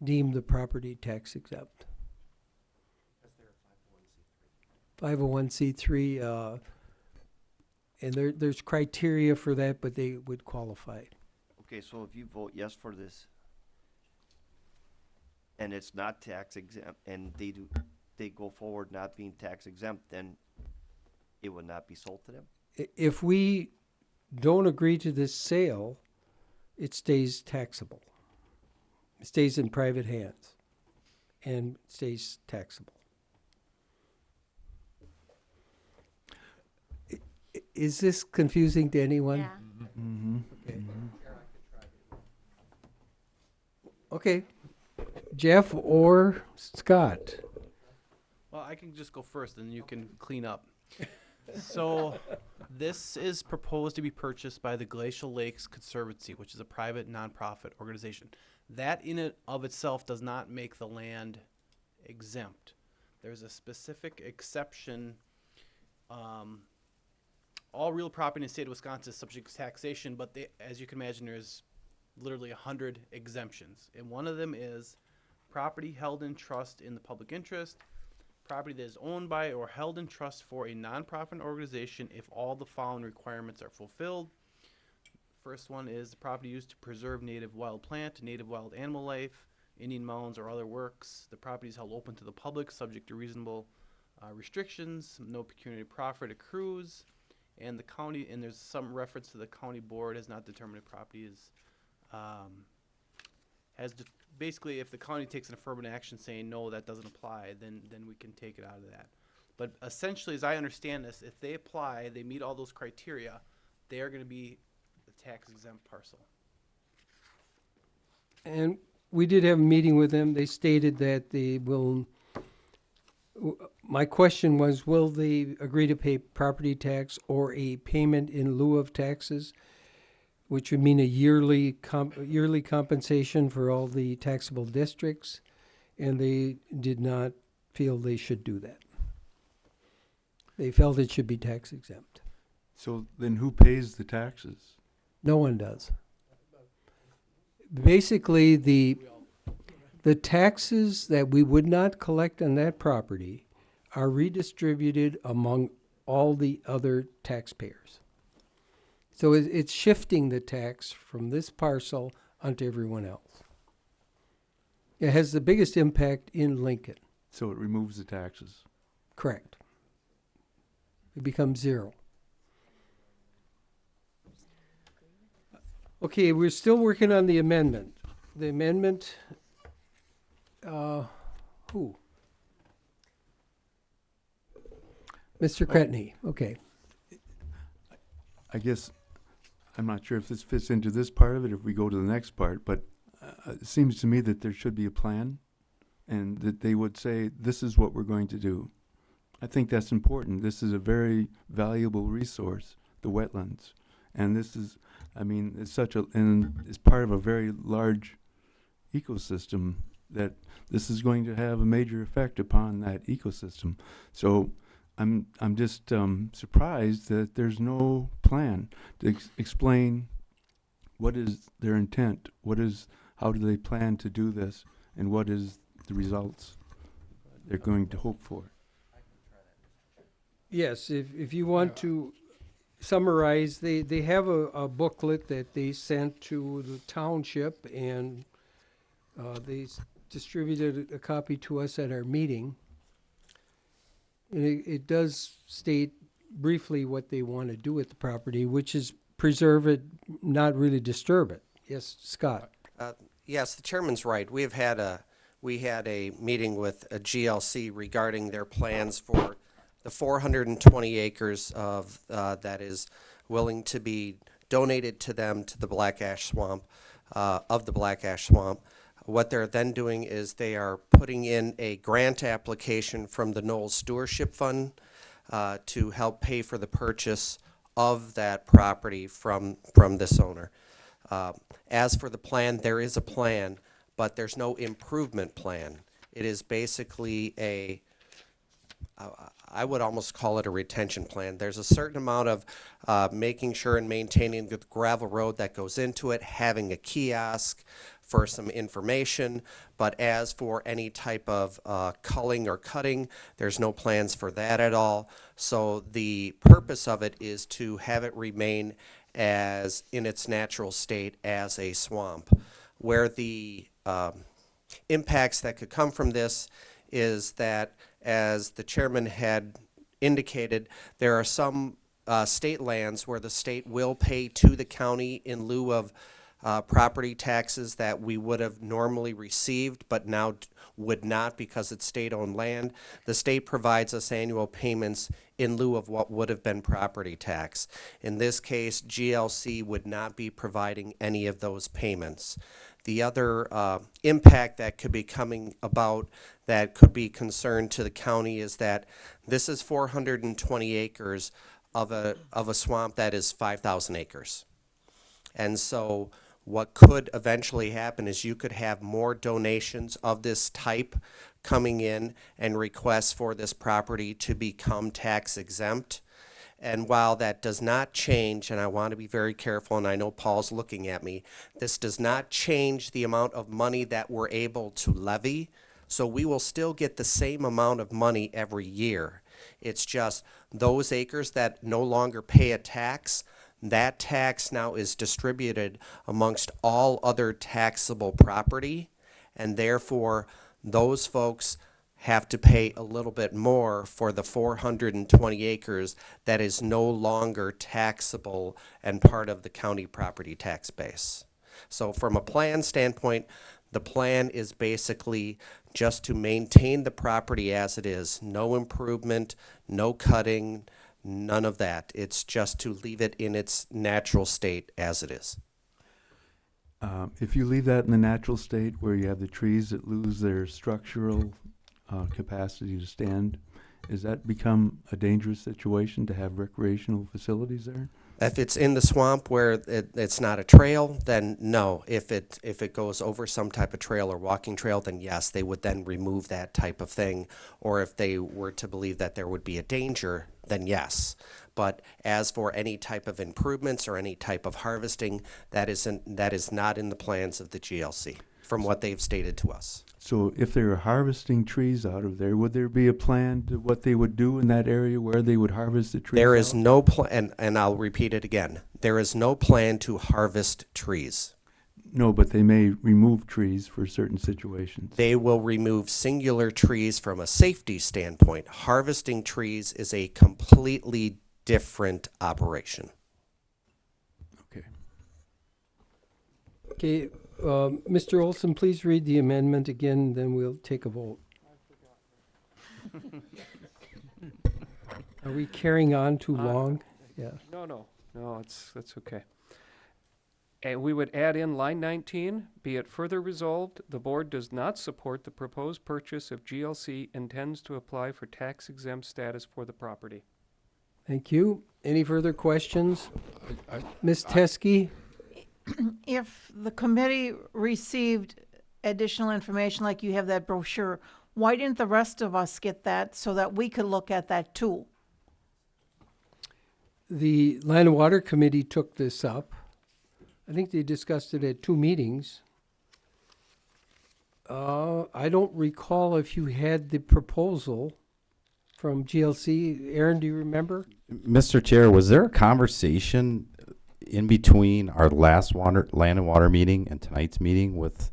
deem the property tax exempt. 501c3, and there's criteria for that, but they would qualify. Okay, so if you vote yes for this, and it's not tax exempt, and they go forward not being tax exempt, then it would not be sold to them? If we don't agree to this sale, it stays taxable. It stays in private hands and stays taxable. Is this confusing to anyone? Yeah. Mm-hmm. Okay. Okay. Jeff or Scott? Well, I can just go first, and you can clean up. So, this is proposed to be purchased by the Glacial Lakes Conservancy, which is a private nonprofit organization. That in and of itself does not make the land exempt. There's a specific exception. All real property in the state of Wisconsin is subject to taxation, but as you can imagine, there's literally 100 exemptions. And one of them is property held in trust in the public interest, property that is owned by or held in trust for a nonprofit organization if all the following requirements are fulfilled. First one is the property used to preserve native wild plant, native wild animal life, Indian mounds, or other works. The property is held open to the public, subject to reasonable restrictions. No pecuniary profit accrues. And the county, and there's some reference to the county board has not determined if property is, basically if the county takes an affirmative action saying no, that doesn't apply, then we can take it out of that. But essentially, as I understand this, if they apply, they meet all those criteria, they are going to be a tax exempt parcel. And we did have a meeting with them. They stated that they will, my question was, will they agree to pay property tax or a payment in lieu of taxes, which would mean a yearly compensation for all the taxable districts, and they did not feel they should do that. They felt it should be tax exempt. So then who pays the taxes? No one does. Basically, the taxes that we would not collect on that property are redistributed among all the other taxpayers. So it's shifting the tax from this parcel onto everyone else. It has the biggest impact in Lincoln. So it removes the taxes. Correct. It becomes zero. Okay, we're still working on the amendment. The amendment, who? Mr. Cretney, okay. I guess, I'm not sure if this fits into this part of it, if we go to the next part, but it seems to me that there should be a plan and that they would say, this is what we're going to do. I think that's important. This is a very valuable resource, the wetlands. And this is, I mean, it's part of a very large ecosystem that this is going to have a major effect upon that ecosystem. So I'm just surprised that there's no plan to explain what is their intent, how do they plan to do this, and what is the results they're going to hope for. Yes, if you want to summarize, they have a booklet that they sent to the township, and they distributed a copy to us at our meeting. And it does state briefly what they want to do with the property, which is preserve it, not really disturb it. Yes, Scott? Yes, the chairman's right. We had a meeting with a GLC regarding their plans for the 420 acres of that is willing to be donated to them to the Black Ash Swamp, of the Black Ash Swamp. What they're then doing is they are putting in a grant application from the Knowles Stewardship Fund to help pay for the purchase of that property from this owner. As for the plan, there is a plan, but there's no improvement plan. It is basically I would almost call it a retention plan. There's a certain amount of making sure and maintaining the gravel road that goes into it, having a kiosk for some information. But as for any type of culling or cutting, there's no plans for that at all. So the purpose of it is to have it remain as in its natural state as a swamp. Where the impacts that could come from this is that, as the chairman had indicated, there are some state lands where the state will pay to the county in lieu of property taxes that we would have normally received, but now would not because it's state-owned land. The state provides us annual payments in lieu of what would have been property tax. In this case, GLC would not be providing any of those payments. The other impact that could be coming about that could be concern to the county is that this is 420 acres of a swamp that is 5,000 acres. And so what could eventually happen is you could have more donations of this type coming in and requests for this property to become tax exempt. And while that does not change, and I want to be very careful, and I know Paul's looking at me, this does not change the amount of money that we're able to levy. So we will still get the same amount of money every year. It's just those acres that no longer pay a tax, that tax now is distributed amongst all other taxable property, and therefore those folks have to pay a little bit more for the 420 acres that is no longer taxable and part of the county property tax base. So from a plan standpoint, the plan is basically just to maintain the property as it is. No improvement, no cutting, none of that. It's just to leave it in its natural state as it is. If you leave that in the natural state where you have the trees that lose their structural capacity to stand, does that become a dangerous situation to have recreational facilities there? If it's in the swamp where it's not a trail, then no. If it goes over some type of trail or walking trail, then yes, they would then remove that type of thing. Or if they were to believe that there would be a danger, then yes. But as for any type of improvements or any type of harvesting, that is not in the plans of the GLC, from what they've stated to us. So if they were harvesting trees out of there, would there be a plan to what they would do in that area where they would harvest the trees? There is no plan, and I'll repeat it again. There is no plan to harvest trees. No, but they may remove trees for certain situations. They will remove singular trees from a safety standpoint. Harvesting trees is a completely different operation. Okay. Okay, Mr. Olson, please read the amendment again, then we'll take a vote. Are we carrying on too long? Yeah. No, that's okay. And we would add in line 19, be it further resolved, the board does not support the proposed purchase if GLC intends to apply for tax exempt status for the property. Thank you. Any further questions? Ms. Teskey? If the committee received additional information, like you have that brochure, why didn't the rest of us get that so that we could look at that too? The Land and Water Committee took this up. I think they discussed it at 2 meetings. I don't recall if you had the proposal from GLC. Aaron, do you remember? Mr. Chair, was there a conversation in between our last land and water meeting and tonight's meeting with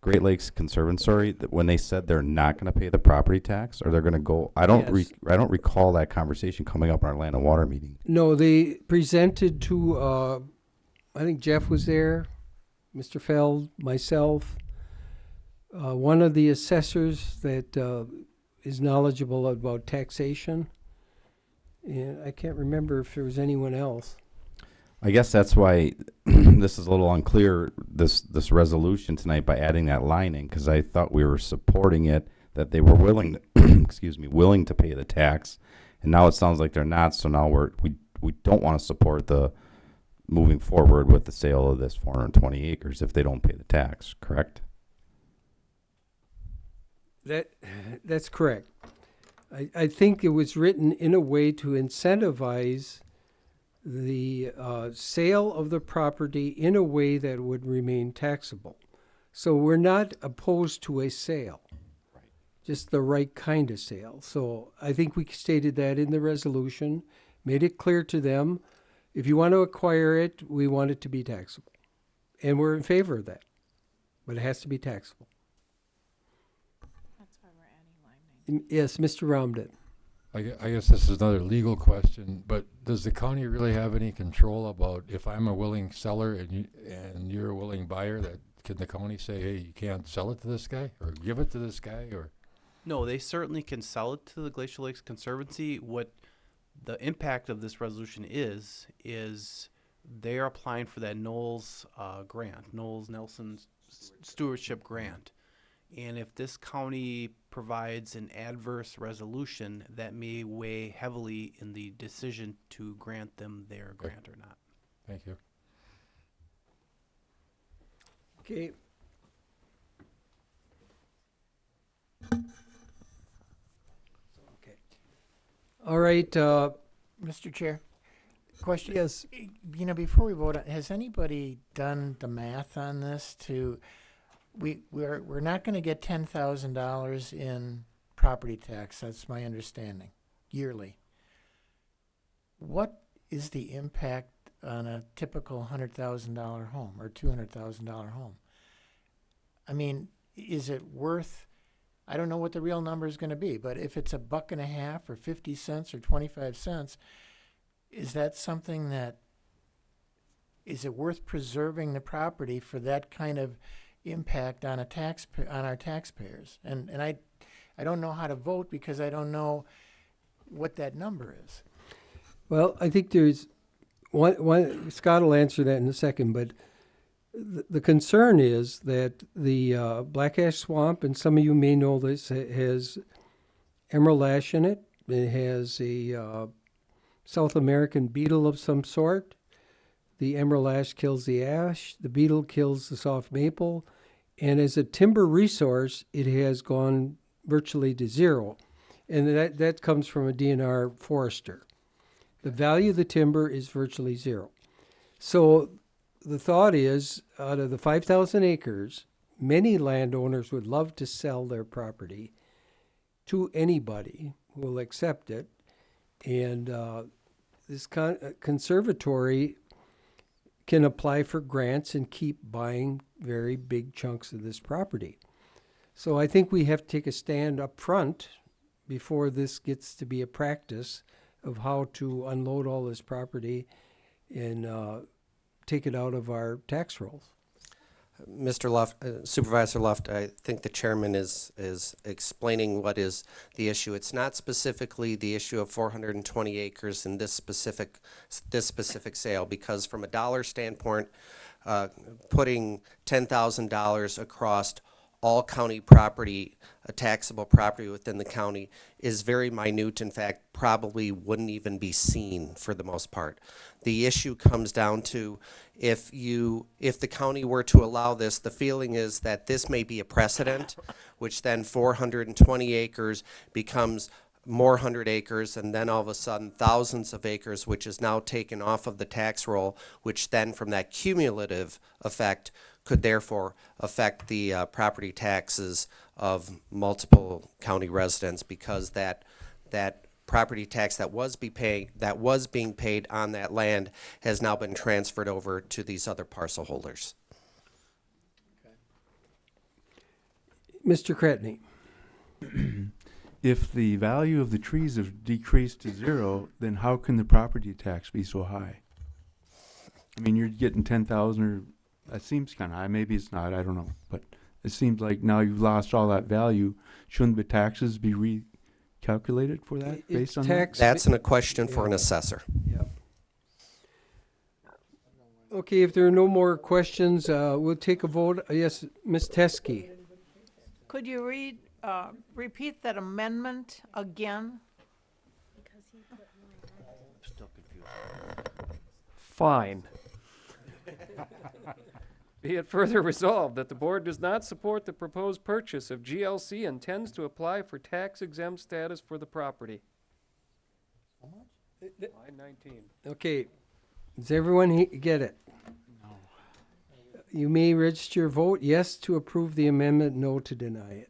Great Lakes Conservancy that when they said they're not going to pay the property tax, or they're going to go? I don't recall that conversation coming up in our land and water meeting. No, they presented to, I think Jeff was there, Mr. Feld, myself, one of the assessors that is knowledgeable about taxation, and I can't remember if there was anyone else. I guess that's why this is a little unclear, this resolution tonight, by adding that line in, because I thought we were supporting it, that they were willing to, willing to pay the tax, and now it sounds like they're not, so now we don't want to support the moving forward with the sale of this 420 acres if they don't pay the tax, correct? That's correct. I think it was written in a way to incentivize the sale of the property in a way that would remain taxable. So we're not opposed to a sale, just the right kind of sale. So I think we stated that in the resolution, made it clear to them, if you want to acquire it, we want it to be taxable. And we're in favor of that, but it has to be taxable. That's why we're adding line 19. Yes, Mr. Romden. I guess this is another legal question, but does the county really have any control about if I'm a willing seller and you're a willing buyer, that can the county say, hey, you can't sell it to this guy or give it to this guy? Or No, they certainly can sell it to the Glacial Lakes Conservancy. What the impact of this resolution is they are applying for that Knowles grant, Knowles Nelson Stewardship Grant. And if this county provides an adverse resolution, that may weigh heavily in the decision to grant them their grant or not. thank you. Okay. All right, Mr. Chair, question. Yes. You know, before we vote, has anybody done the math on this to, we're not gonna get $10,000 in property tax, that's my understanding, yearly. What is the impact on a typical $100,000 home or $200,000 home? I mean, is it worth, I don't know what the real number is gonna be, but if it's $1.50 or 50 cents or 25 cents, is that something that, is it worth preserving the property for that kind of impact on on our taxpayers? And I don't know how to vote because I don't know what that number is. well, I think there's one, Scott will answer that in a second, but the concern is that the black ash swamp, and some of you may know this, has emerald ash in it. It has a South American beetle of some sort. The emerald ash kills the ash. The beetle kills the soft maple. And as a timber resource, it has gone virtually to zero. And that comes from a DNR forester. The value of the timber is virtually zero. So the thought is, out of the 5,000 acres, many landowners would love to sell their property to anybody who will accept it. And this conservatory can apply for grants and keep buying very big chunks of this property. So I think we have to take a stand up front before this gets to be a practice of how to unload all this property and take it out of our tax rolls. Mr. Luft, Supervisor Luft, I think the chairman is explaining what is the issue. It's not specifically the issue of 420 acres in this specific sale, because from a dollar standpoint, putting $10,000 across all county property, a taxable property within the county, is very minute. In fact, probably wouldn't even be seen for the most part. The issue comes down to if the county were to allow this, the feeling is that this may be a precedent, which then 420 acres becomes more 100 acres, and then all of a sudden thousands of acres, which is now taken off of the tax roll, which then from that cumulative effect could therefore affect the property taxes of multiple county residents, because that property tax that was being paid on that land has now been transferred over to these other parcel holders. Mr. Cretney. If the value of the trees have decreased to zero, then how can the property tax be so high? I mean, you're getting 10,000, or that seems kind of high. Maybe it's not. I don't know. But it seems like now you've lost all that value. Shouldn't the taxes be recalculated for that based on that? That's a question for an assessor. Yeah. Okay, if there are no more questions, we'll take a vote. Yes, Ms. Teskey. Could you repeat that amendment again? Still confused. Fine. Be it further resolved that the board does not support the proposed purchase of GLC and intends to apply for tax exempt status for the property. Line 19. Okay, does everyone get it? No. You may register your vote yes to approve the amendment, no to deny it.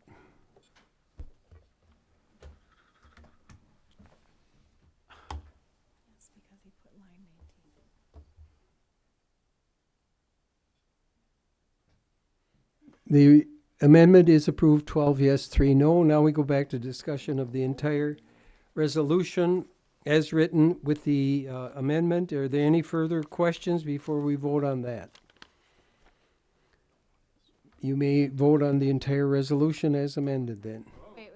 The amendment is approved, 12 yes, 3 no. Now we go back to discussion of the entire resolution as written with the amendment. Are there any further questions before we vote on that? You may vote on the entire resolution as amended then. Wait.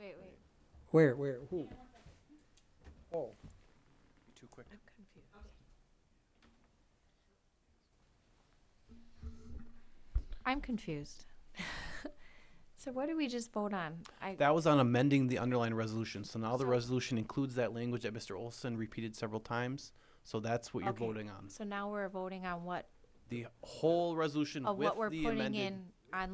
Where, who? Oh. Too quick. I'm confused. So what did we just vote on? That was on amending the underlying resolution. So now the resolution includes that language that Mr. Olson repeated several times. So that's what you're Okay. voting on. So now we're voting on what, The whole resolution of with what we're the putting amended. in on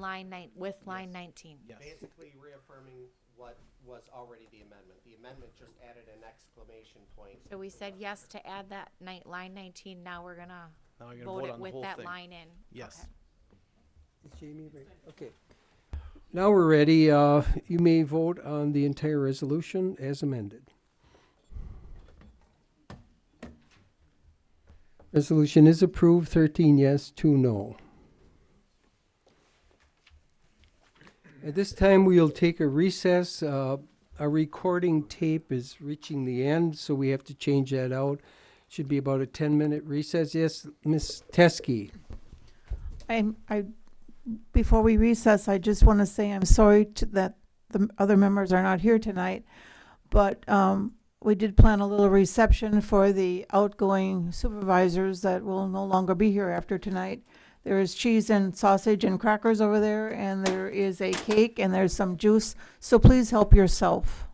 with line 19. Yes. Basically reaffirming what was already the amendment. The amendment just added an exclamation point. So we said yes to add that line 19. Now we're gonna Now you're gonna vote vote it on the with whole that thing. line in. Yes. Okay. Is Jamie ready? Okay. Now we're ready. You may vote on the entire resolution as amended. Resolution is approved, 13 yes, 2 no. At this time, we'll take a recess. Our recording tape is reaching the end, so we have to change that out. Should be about a 10-minute recess. Yes, Ms. Teskey. Before we recess, I just want to say I'm sorry that the other members are not here tonight, but we did plan a little reception for the outgoing supervisors that will no longer be here after tonight. There is cheese and sausage and crackers over there, and there is a cake, and there's some juice, so please help yourself.